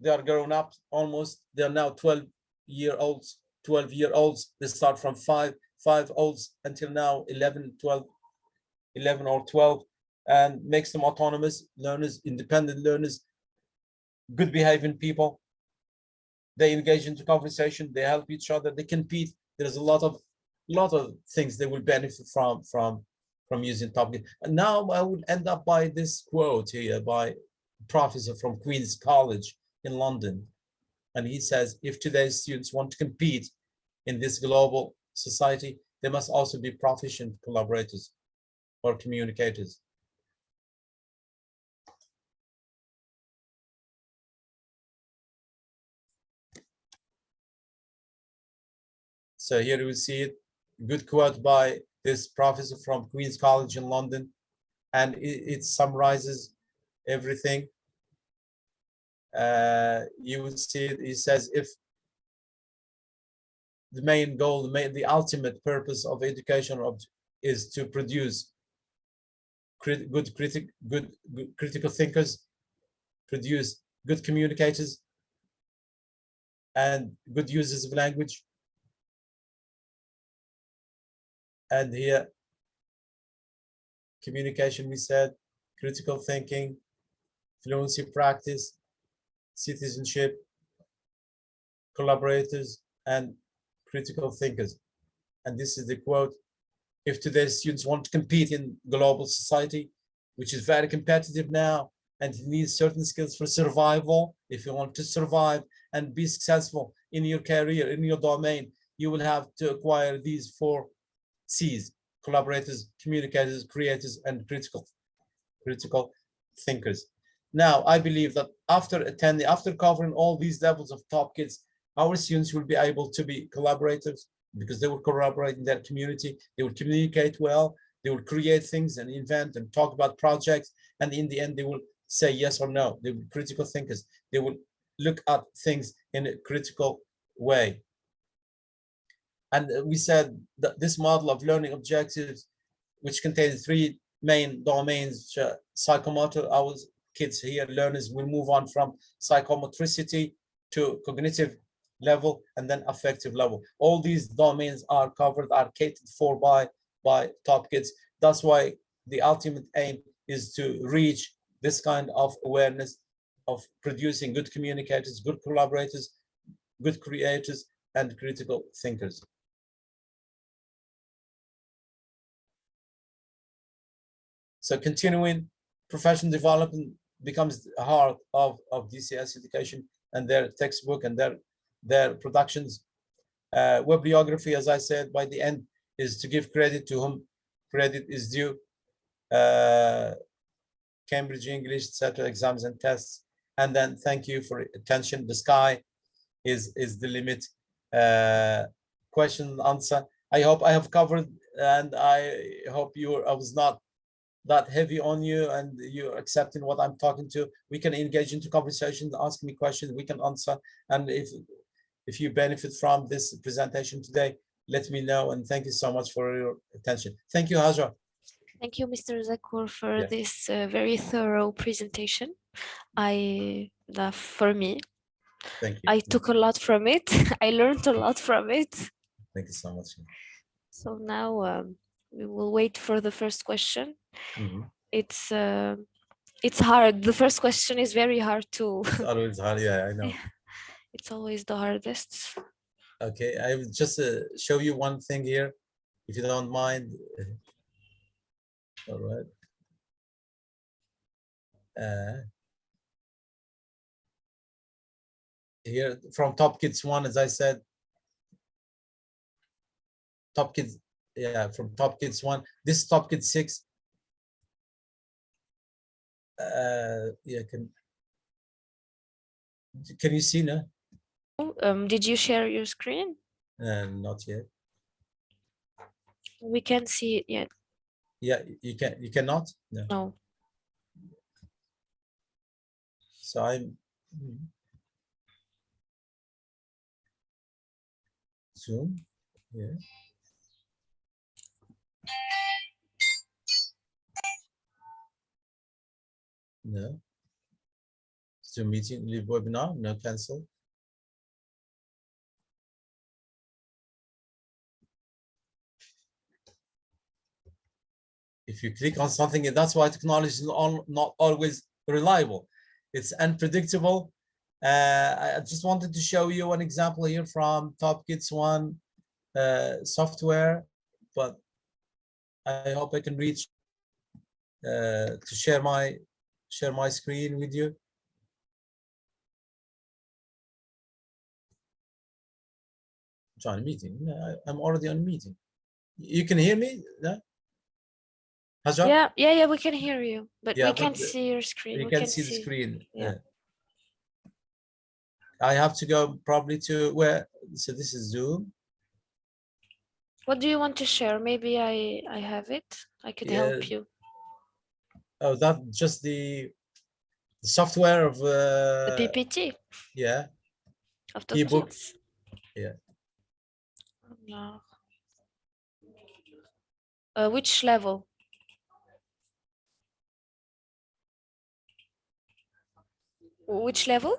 they are grown up almost. They're now 12-year-olds. They start from 5-olds until now 11 or 12, and makes them autonomous learners, independent learners, good behaving people. They engage into conversation, they help each other, they compete. There's a lot of things they will benefit from using Top Kids. And now I will end up by this quote here by a professor from Queen's College in London. And he says, if today's students want to compete in this global society, they must also be proficient collaborators or communicators. So here we see it, good quote by this professor from Queen's College in London, and it summarizes everything. You will see it, he says, if the main goal, the ultimate purpose of education is to produce good critical thinkers, produce good communicators, and good users of language. And here, communication, we said, critical thinking, fluency practice, citizenship, collaborators, and critical thinkers. And this is the quote: if today's students want to compete in global society, which is very competitive now, and you need certain skills for survival, if you want to survive and be successful in your career, in your domain, you will have to acquire these 4 C's: collaborators, communicators, creators, and critical thinkers. Now, I believe that after covering all these levels of Top Kids, our students will be able to be collaborators because they will collaborate in their community, they will communicate well, they will create things and invent and talk about projects, and in the end, they will say yes or no. They will be critical thinkers. They will look at things in a critical way. And we said that this model of learning objectives, which contains 3 main domains, psychomotor, our kids here, learners, will move on from psychomotricity to cognitive level and then affective level. All these domains are covered, are catered for by Top Kids. That's why the ultimate aim is to reach this kind of awareness of producing good communicators, good collaborators, good creators, and critical thinkers. So continuing professional development becomes the heart of DCS education and their textbook and their productions. Bibliography, as I said, by the end, is to give credit to whom credit is due. Cambridge English, etc., exams and tests. And then thank you for attention. The sky is the limit. Question and answer. I hope I have covered, and I hope I was not that heavy on you and you're accepting what I'm talking to. We can engage into conversations, ask me questions, we can answer. And if you benefit from this presentation today, let me know. And thank you so much for your attention. Thank you, Hajar. Thank you, Mr. Zakour, for this very thorough presentation. For me, thank you. I took a lot from it. I learned a lot from it. Thank you so much. So now We will wait for the first question. Mhm. It's hard. The first question is very hard to. It's always hard. Yeah, I know. It's always the hardest. Okay, I will just show you one thing here, if you don't mind. All right. Here from Top Kids 1, as I said, Top Kids, yeah, from Top Kids 1. This Top Kids 6. Yeah, can you see now? Did you share your screen? Not yet. We can't see it yet. Yeah, you cannot? No. No. So I'm Zoom. Yeah. No. Zoom meeting, leave webinar, no, cancel. If you click on something, and that's why technology is not always reliable. It's unpredictable. I just wanted to show you an example here from Top Kids 1 software, but I hope I can reach to share my screen with you. Join a meeting. I'm already on a meeting. You can hear me? No? Hajar? Yeah, we can hear you, but yeah, we can't see your screen. You we can can see the screen. Yeah. I have to go probably to where, so this is Zoom. What do you want to share? Maybe I have it. I could help you. Oh, that's just the software of The PPT. Yeah. Of the ebooks. Yeah. No. Which level? Which level?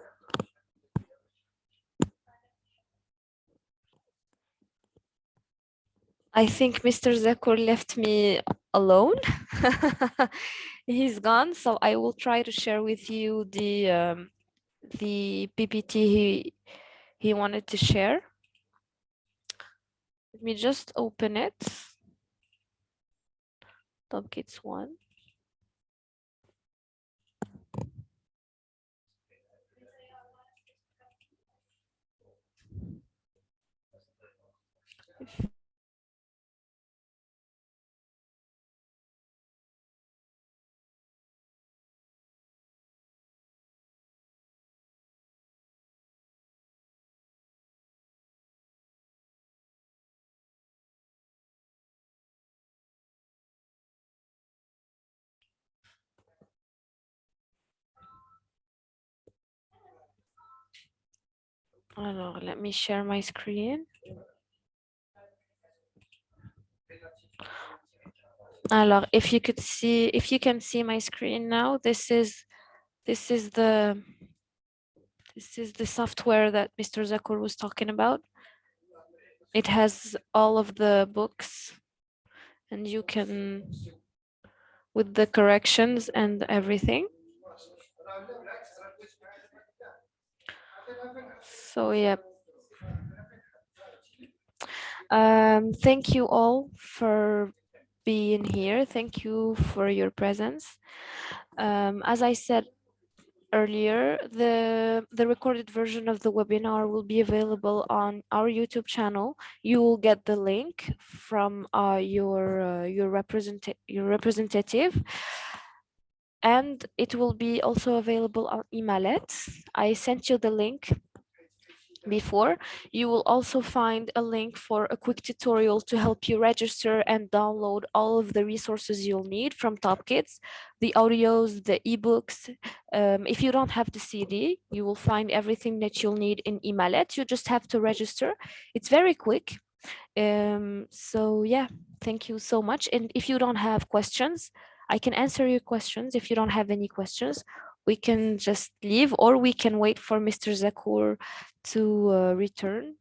I think Mr. Zakur left me alone. He's gone, so I will try to share with you the PPT he wanted to share. Let me just open it. Top Kids 1. Alors, let me share my screen. Alors, if you can see my screen now, this is the software that Mr. Zakur was talking about. It has all of the books, and you can, with the corrections and everything. So yeah. Thank you all for being here. Thank you for your presence. As I said earlier, the recorded version of the webinar will be available on our YouTube channel. You will get the link from your representative, and it will be also available on Emalet. I sent you the link before. You will also find a link for a quick tutorial to help you register and download all of the resources you'll need from Top Kids, the audios, the ebooks. If you don't have the CD, you will find everything that you'll need in Emalet. You just have to register. It's very quick. So yeah, thank you so much. And if you don't have questions, I can answer your questions. If you don't have any questions, we can just leave, or we can wait for Mr. Zakur to return.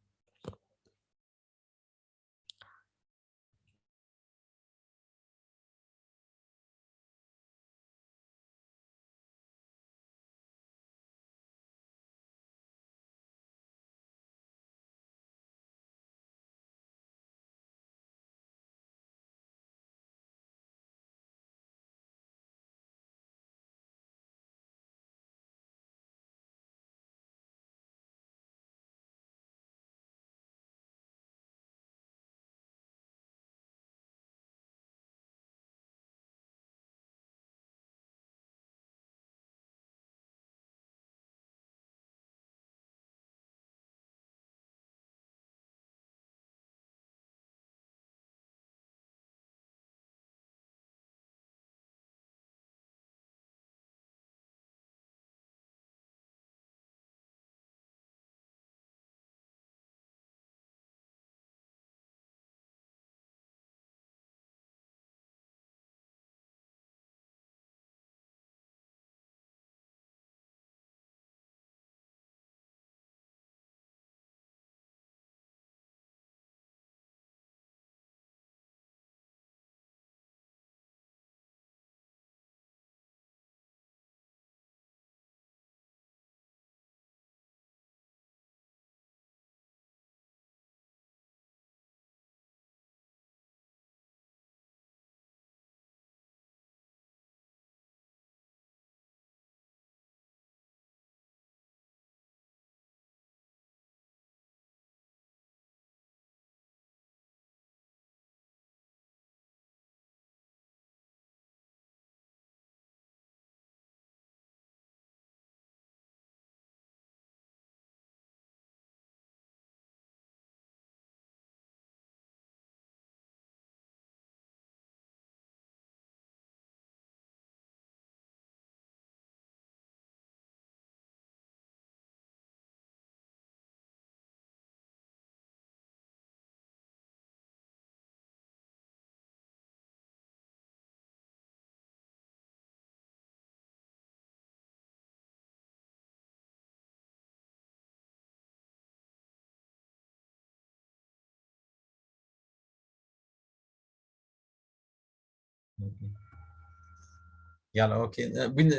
يلا اوكي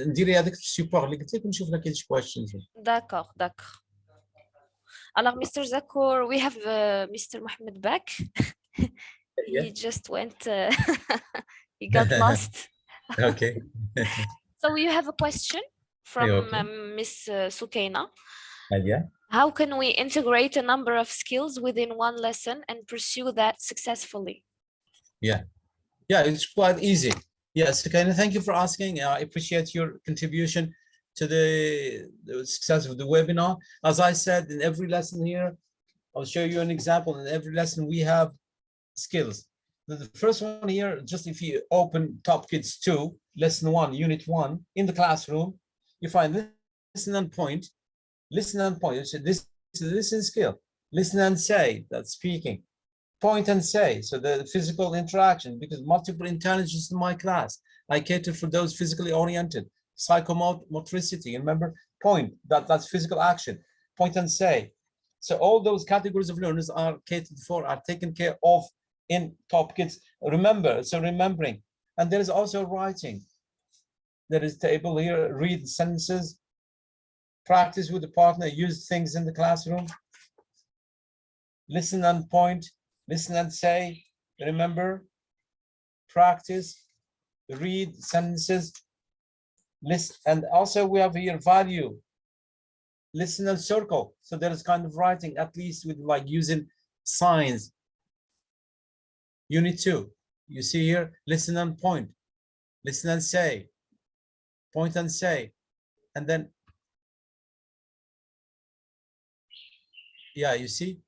نديري هذاك السيبور اللي قلت لك ونشوف لك كاين شي questions. D'accord. Alors, Mr. Zakour, we have Mr. Mohammed back. Yeah. He just went, he got lost. Okay. So you have a question from Okay. Miss Sukaina. Yeah. How can we integrate a number of skills within one lesson and pursue that successfully? Yeah, it's quite easy. Yes, Sukaina, thank you for asking. I appreciate your contribution to the success of the webinar. As I said, in every lesson here, I'll show you an example. In every lesson, we have skills. The first one here, just if you open Top Kids 2, lesson 1, unit 1, in the classroom, you find listen and point. Listen and point. So this is a listen skill. Listen and say, that's speaking. Point and say, so the physical interaction, because multiple intelligence in my class. I cater for those physically oriented. Psychomotricity, remember? Point, that's physical action. Point and say. So all those categories of learners are catered for, are taken care of in Top Kids. Remember, so remembering. And there is also writing. There is table here, read sentences, practice with the partner, use things in the classroom. Listen and point, listen and say, remember, practice, read sentences, list, and also we have here value. Listen and circle. So there is kind of writing, at least with like using signs. Unit 2, you see here, listen and point, listen and say, point and say, and then, yeah, you see?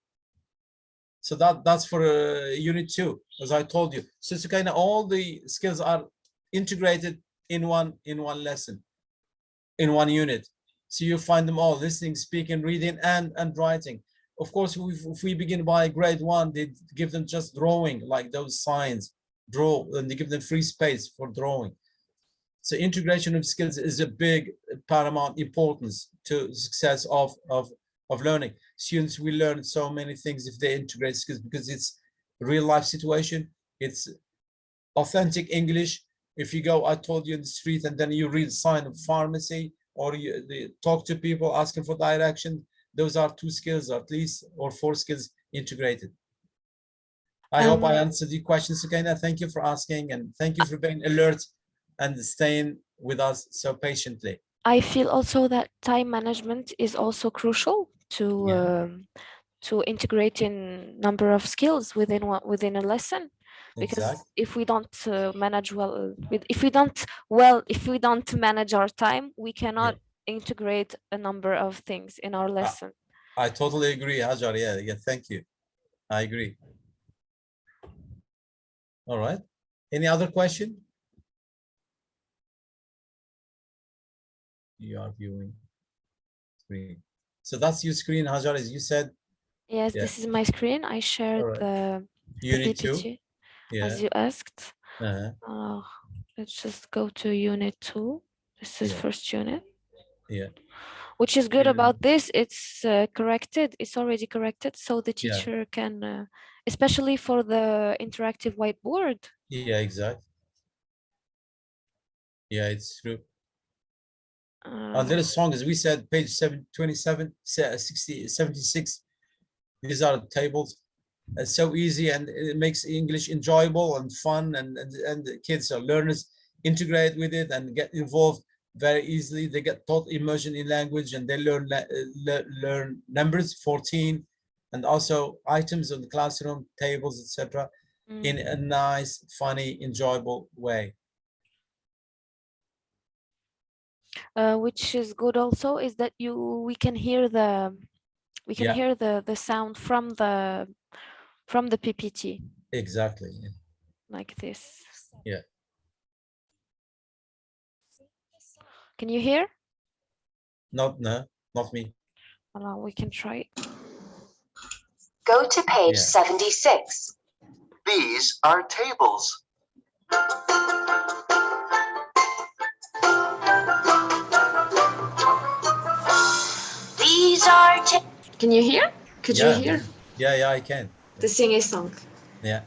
So that's for unit 2, as I told you. So it's kind of all the skills are integrated in one lesson, in one unit. So you find them all: listening, speaking, reading, and writing. Of course, if we begin by grade 1, they give them just drawing, like those signs, draw, and they give them free space for drawing. So integration of skills is a big paramount importance to success of learning. Students will learn so many things if they integrate skills, because it's real life situation. It's authentic English. If you go, I told you, in the street, and then you read sign of pharmacy, or you talk to people asking for direction, those are 2 skills at least, or 4 skills integrated. I hope I answered your questions, Sukaina. Thank you for asking, and thank you for being alert and staying with us so patiently. I feel also that time management is also crucial to integrate in number of skills within a lesson, because Exactly. if we don't manage well, if we don't manage our time, we cannot integrate a number of things in our lesson. I totally agree, Hajar. Yeah, thank you. I agree. All right. Any other question? You are viewing screen. So that's your screen, Hajar, as you said. Yes, this is my screen. I shared the Unit PPT 2. as you asked. Let's just go to unit 2. This is first unit. Yeah. Which is good about this, it's corrected, it's already corrected, so the teacher can, especially for the interactive whiteboard. Yeah, exactly. Yeah, it's true. And there is song, as we said, page 727, 60, 76. These are tables. It's so easy, and it makes English enjoyable and fun, and the kids or learners integrate with it and get involved very easily. They get taught immersion in language, and they learn numbers, 14, and also items in the classroom, tables, etc., in a nice, funny, enjoyable way. Which is good also is that we can hear the sound from the PPT. Exactly. Like this. Yeah. Can you hear? No, not me. Well, we can try. Go to page 76. These are tables. These are Can you hear? Could you hear? Yeah, I can. To sing a song. Yeah.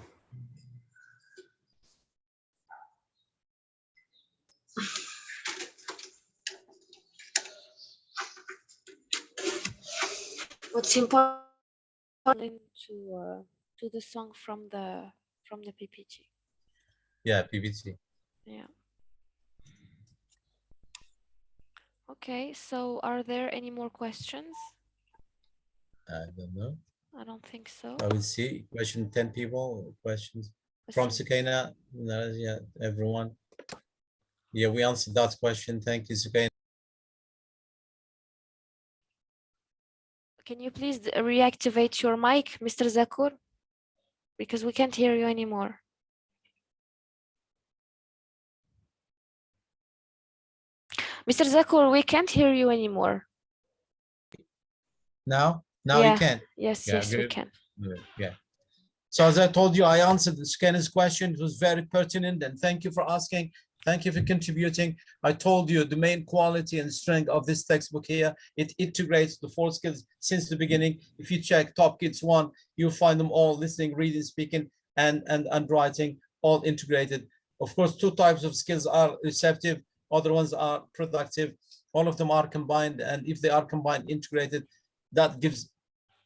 What's important? To the song from the PPT. Yeah, PPT. Yeah. Okay, so are there any more questions? I don't know. I don't think so. I will see. Question 10 people. Questions from Sukaina. No, yeah, everyone. Yeah, we answered that question. Thank you, Sukaina. Can you please reactivate your mic, Mr. Zakur? Because we can't hear you anymore. Mr. Zakur, we can't hear you anymore. Now yeah. you can. Yes, Yeah, yes, we good. can. Good. Yeah. So as I told you, I answered the Sukaina's question. It was very pertinent, and thank you for asking. Thank you for contributing. I told you the main quality and strength of this textbook here, it integrates the 4 skills since the beginning. If you check Top Kids 1, you'll find them all: listening, reading, speaking, and writing, all integrated. Of course, 2 types of skills are receptive, other ones are productive. All of them are combined, and if they are combined, integrated, that gives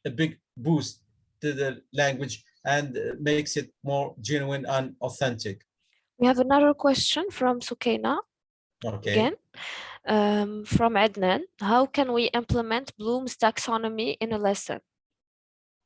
a big boost to the language and makes it more genuine and authentic. We have another question from Sukaina. Okay. Again, from Adnan. How can we implement Bloom's taxonomy in a lesson?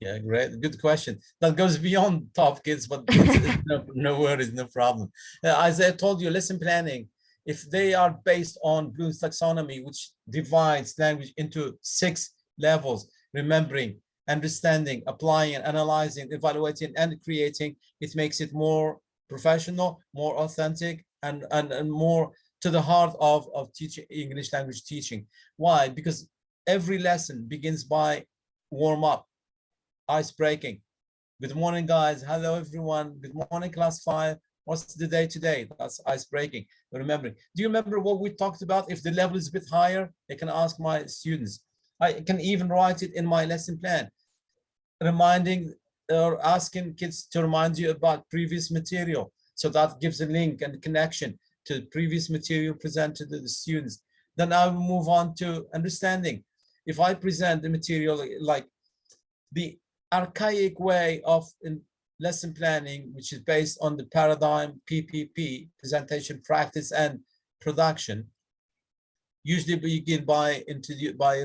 Yeah, great. Good question. That goes beyond Top Kids, but it's no worries, no problem. As I told you, lesson planning, if they are based on Bloom's taxonomy, which divides language into 6 levels: remembering, understanding, applying, analyzing, evaluating, and creating, it makes it more professional, more authentic, and more to the heart of teaching English language teaching. Why? Because every lesson begins by warm up, ice breaking. Good morning, guys. Hello, everyone. Good morning, class 5. What's the day today? That's ice breaking. Remembering. Do you remember what we talked about? If the level is a bit higher, I can ask my students. I can even write it in my lesson plan, reminding or asking kids to remind you about previous material. So that gives a link and connection to previous material presented to the students. Then I will move on to understanding. If I present the material like the archaic way of lesson planning, which is based on the paradigm PPP, presentation, practice, and production, usually begin by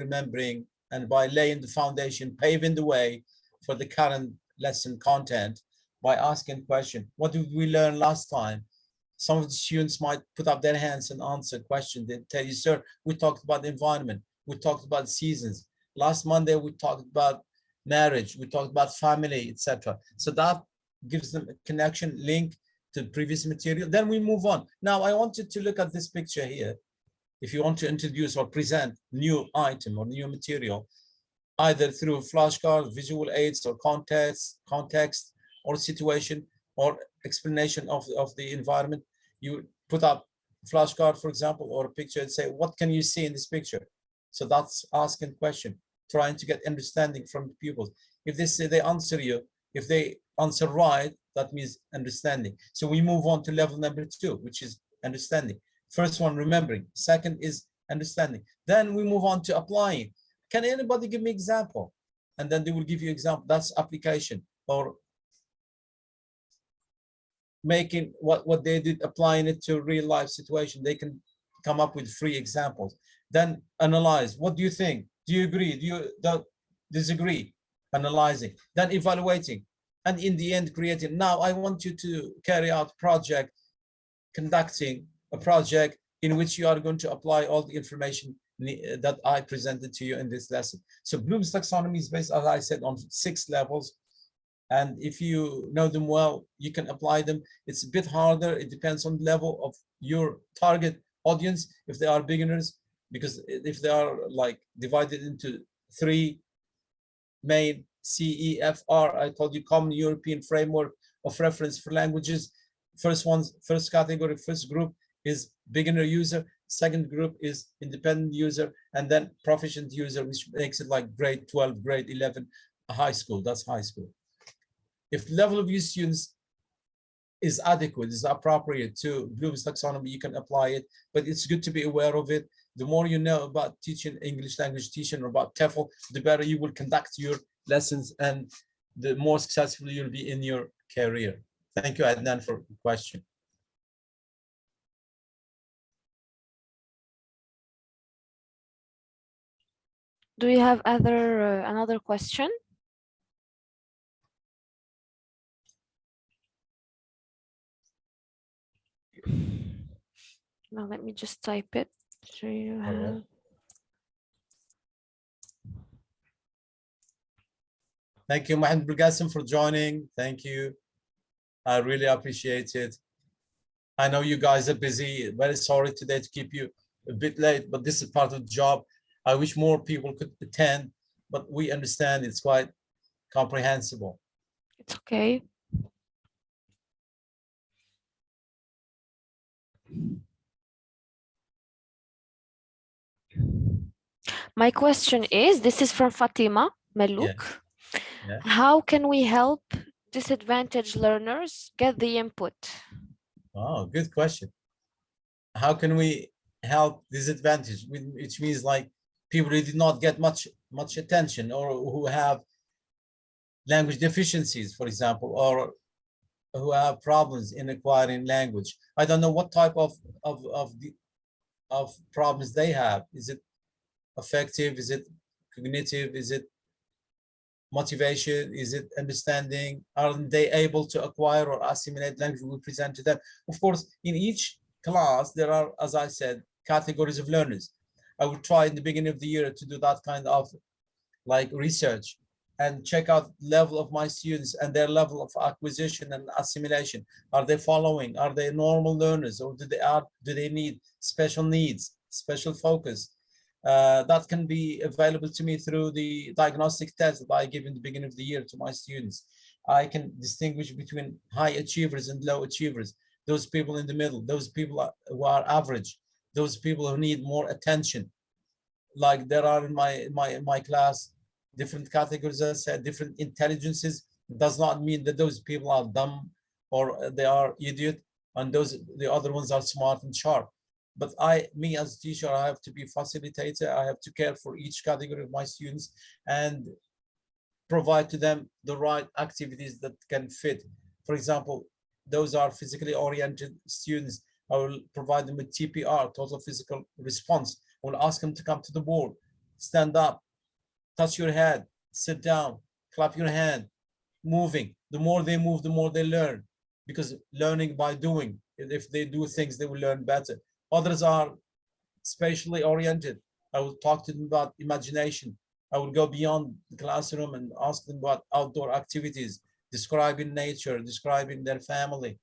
remembering and by laying the foundation, paving the way for the current lesson content by asking question. What did we learn last time? Some of the students might put up their hands and answer question. They tell you, sir, we talked about the environment. We talked about seasons. Last Monday, we talked about marriage. We talked about family, etc. So that gives them a connection, link to previous material. Then we move on. Now, I want you to look at this picture here. If you want to introduce or present new item or new material, either through flashcards, visual aids, or context or situation or explanation of the environment, you put up a flashcard, for example, or a picture and say, what can you see in this picture? So that's asking question, trying to get understanding from the pupils. If they say they answer you, if they answer right, that means understanding. So we move on to level number 2, which is understanding. First one, remembering. Second is understanding. Then we move on to applying. Can anybody give me example? And then they will give you example. That's application, or making what they did, applying it to real life situation. They can come up with 3 examples. Then analyze. What do you think? Do you agree? Do you disagree? Analyzing. Then evaluating. And in the end, creating. Now I want you to carry out project, conducting a project in which you are going to apply all the information that I presented to you in this lesson. So Bloom's taxonomy is based, as I said, on 6 levels. And if you know them well, you can apply them. It's a bit harder. It depends on the level of your target audience, if they are beginners, because if they are like divided into 3 main CEFR, I told you, Common European Framework of Reference for Languages. First category, first group is beginner user. Second group is independent user, and then proficient user, which makes it like grade 12, grade 11, high school. That's high school. If the level of your students is adequate, is appropriate to Bloom's taxonomy, you can apply it, but it's good to be aware of it. The more you know about teaching English language teaching or about TEFL, the better you will conduct your lessons and the more successful you'll be in your career. Thank you, Adnan, for the question. Do you have another question? Now let me just type it. So you have... Right. Thank you, Mohammed Bulgasim, for joining. Thank you. I really appreciate it. I know you guys are busy. Very sorry today to keep you a bit late, but this is part of the job. I wish more people could attend, but we understand it's quite comprehensible. It's okay. My question is, this is from Fatima Malouk. Yeah. How can we help disadvantaged learners get the input? Oh, good question. How can we help disadvantaged, which means like people who did not get much attention, or who have language deficiencies, for example, or who have problems in acquiring language. I don't know what type of problems they have. Is it affective? Is it cognitive? Is it motivation? Is it understanding? Are they able to acquire or assimilate language we present to them? Of course, in each class, there are, as I said, categories of learners. I will try in the beginning of the year to do that kind of like research and check out the level of my students and their level of acquisition and assimilation. Are they following? Are they normal learners, or do they need special needs, special focus? That can be available to me through the diagnostic test that I give in the beginning of the year to my students. I can distinguish between high achievers and low achievers, those people in the middle, those people who are average, those people who need more attention. Like there are in my class, different categories, as I said, different intelligences. It does not mean that those people are dumb or they are idiot, and the other ones are smart and sharp. But me as a teacher, I have to be facilitator. I have to care for each category of my students and provide to them the right activities that can fit. For example, those are physically oriented students. I will provide them with TPR, total physical response. I will ask them to come to the board, stand up, touch your head, sit down, clap your hand, moving. The more they move, the more they learn, because learning by doing. If they do things, they will learn better. Others are spatially oriented. I will talk to them about imagination. I will go beyond the classroom and ask them about outdoor activities, describing nature, describing their family,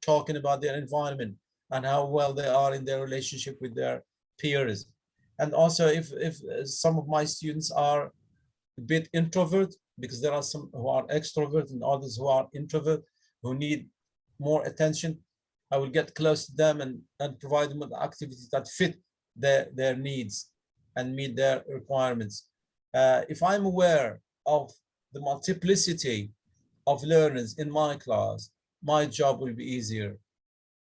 talking about their environment and how well they are in their relationship with their peers. And also if some of my students are a bit introvert, because there are some who are extrovert and others who are introvert, who need more attention, I will get close to them and provide them with activities that fit their needs and meet their requirements. If I'm aware of the multiplicity of learners in my class, my job will be easier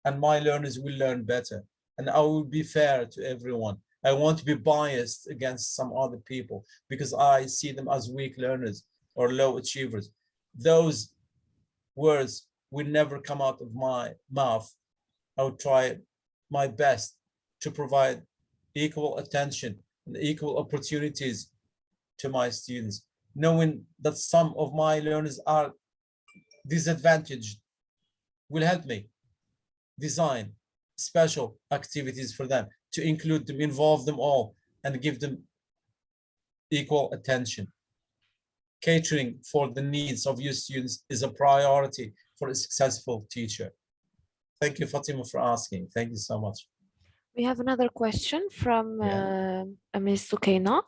and my learners will learn better, and I will be fair to everyone. I won't be biased against some other people because I see them as weak learners or low achievers. Those words will never come out of my mouth. I will try my best to provide equal attention and equal opportunities to my students, knowing that some of my learners are disadvantaged will help me design special activities for them, to include them, involve them all, and give them equal attention. Catering for the needs of your students is a priority for a successful teacher. Thank you, Fatima, for asking. Thank you so much. We have another question from Ms. Sukaina.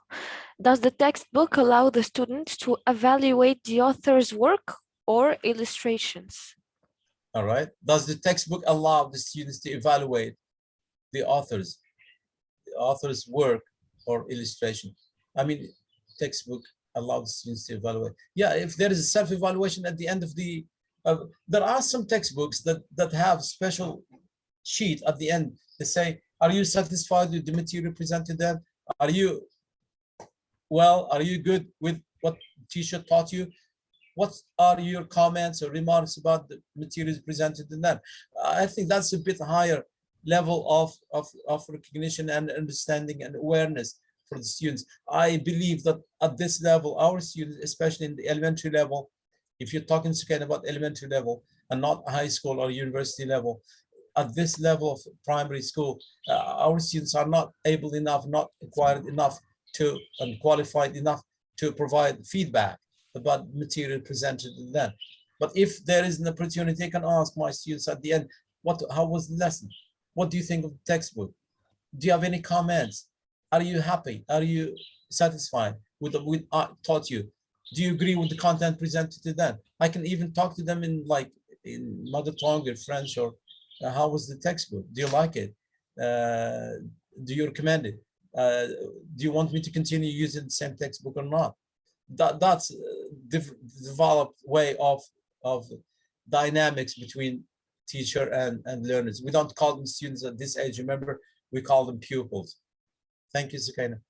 Does the textbook allow the students to evaluate the author's work or illustrations? All right. Does the textbook allow the students to evaluate the author's work or illustration? I mean, textbook allows students to evaluate. Yeah, if there is a self-evaluation at the end of the, there are some textbooks that have special sheet at the end. They say, Are you satisfied with the material presented then? Are you good with what teacher taught you? What are your comments or remarks about the materials presented in that? I think that's a bit higher level of recognition and understanding and awareness for the students. I believe that at this level, our students, especially in the elementary level, if you're talking again about elementary level and not high school or university level, at this level of primary school, our students are not able enough, not acquired enough to and qualified enough to provide feedback about material presented to them. But if there is an opportunity, I can ask my students at the end, how was the lesson? What do you think of the textbook? Do you have any comments? Are you happy? Are you satisfied with what I taught you? Do you agree with the content presented to them? I can even talk to them in mother tongue or French, or how was the textbook? Do you like it? Do you recommend it? Do you want me to continue using the same textbook or not? That's a developed way of dynamics between teacher and learners. We don't call them students at this age. Remember, we call them pupils. Thank you, Sukaina.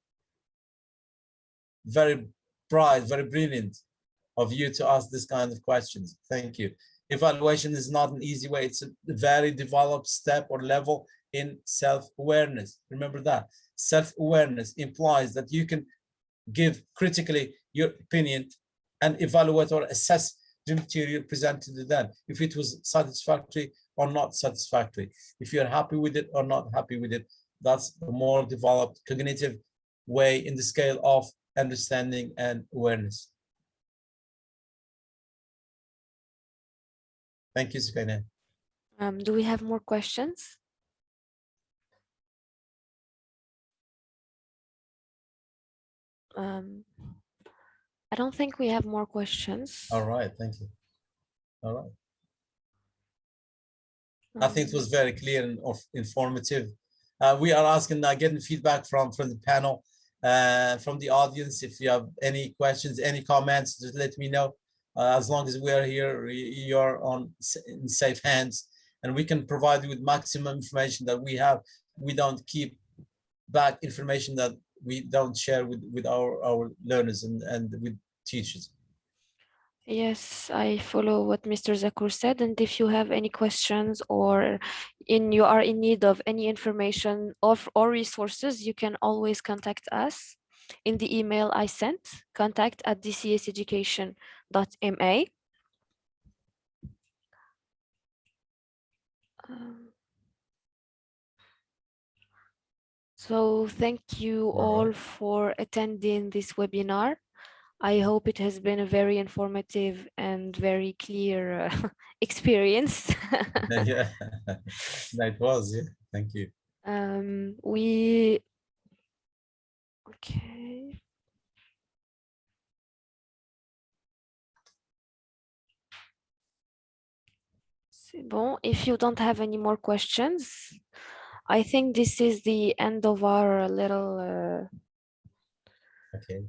Very bright, very brilliant of you to ask this kind of questions. Thank you. Evaluation is not an easy way. It's a very developed step or level in self-awareness. Remember that. Self-awareness implies that you can give critically your opinion and evaluate or assess the material presented to them, if it was satisfactory or not satisfactory, if you're happy with it or not happy with it. That's a more developed cognitive way in the scale of understanding and awareness. Thank you, Sukaina. Do we have more questions? I don't think we have more questions. All right, thank you. All right. I think it was very clear and informative. We are asking, getting feedback from the panel, from the audience. If you have any questions, any comments, just let me know. As long as we are here, you're in safe hands, and we can provide you with maximum information that we have. We don't keep back information that we don't share with our learners and with teachers. Yes, I follow what Mr. Zakur said, and if you have any questions or you are in need of any information or resources, you can always contact us in the email I sent, contact@dcseducation.ma. So thank you all for attending this webinar. I hope it has been a very informative and very clear experience. Yeah, that was, yeah. Thank you. Okay. C'est bon. If you don't have any more questions, I think this is the end of our little. Okay.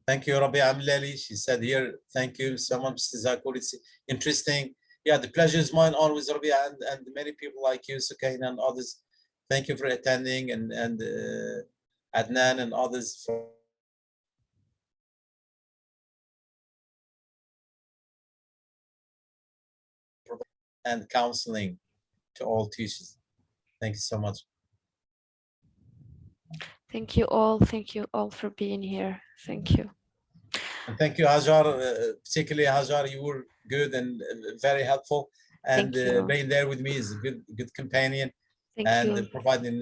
Thank you, Rabia Amlali. She said here, thank you so much, Mr. Zakur. It's interesting. Yeah, the pleasure is mine always, Rabia, and many people like you, Sukaina, and others. Thank you for attending, and Adnan and others for and counseling to all teachers. Thank you so much. Thank you all. Thank you all for being here. Thank you. And thank you, Hajar, particularly Hajar, you were good and very helpful, and being there with me is a good companion. Thank you. Providing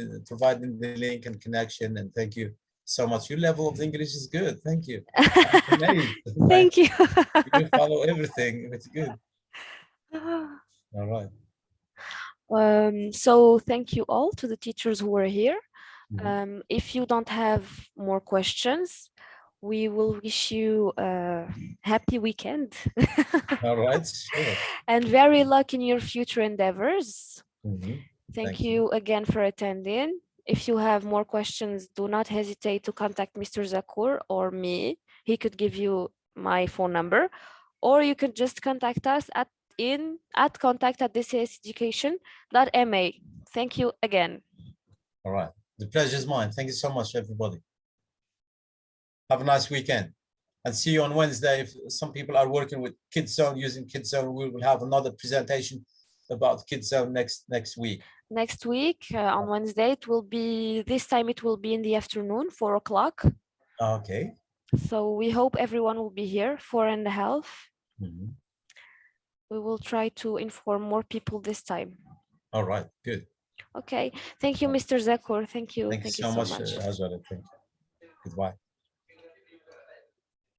the link and connection, and thank you so much. Your level of English is good. Thank you. Thank you. You follow everything. It's good. All right. So thank you all to the teachers who were here. If you don't have more questions, we will wish you a happy weekend. All right, sure. And very luck in your future endeavors. Thank you again for attending. If you have more questions, do not hesitate to contact Mr. Zakur or me. He could give you my phone number, or you could just contact us at at contact@dcseducation.ma. Thank you again. All right. The pleasure is mine. Thank you so much, everybody. Have a nice weekend. And see you on Wednesday. If some people are working with Kids Zone, using Kids Zone, we will have another presentation about Kids Zone next week. Next week on Wednesday, this time it will be in the afternoon, 4 o'clock. Okay. So we hope everyone will be here, 4:30. Mhm. We will try to inform more people this time. All right, good. Okay, thank you, Mr. Zakour. Thank you. Thank you so much, Azara. Thank you. Goodbye.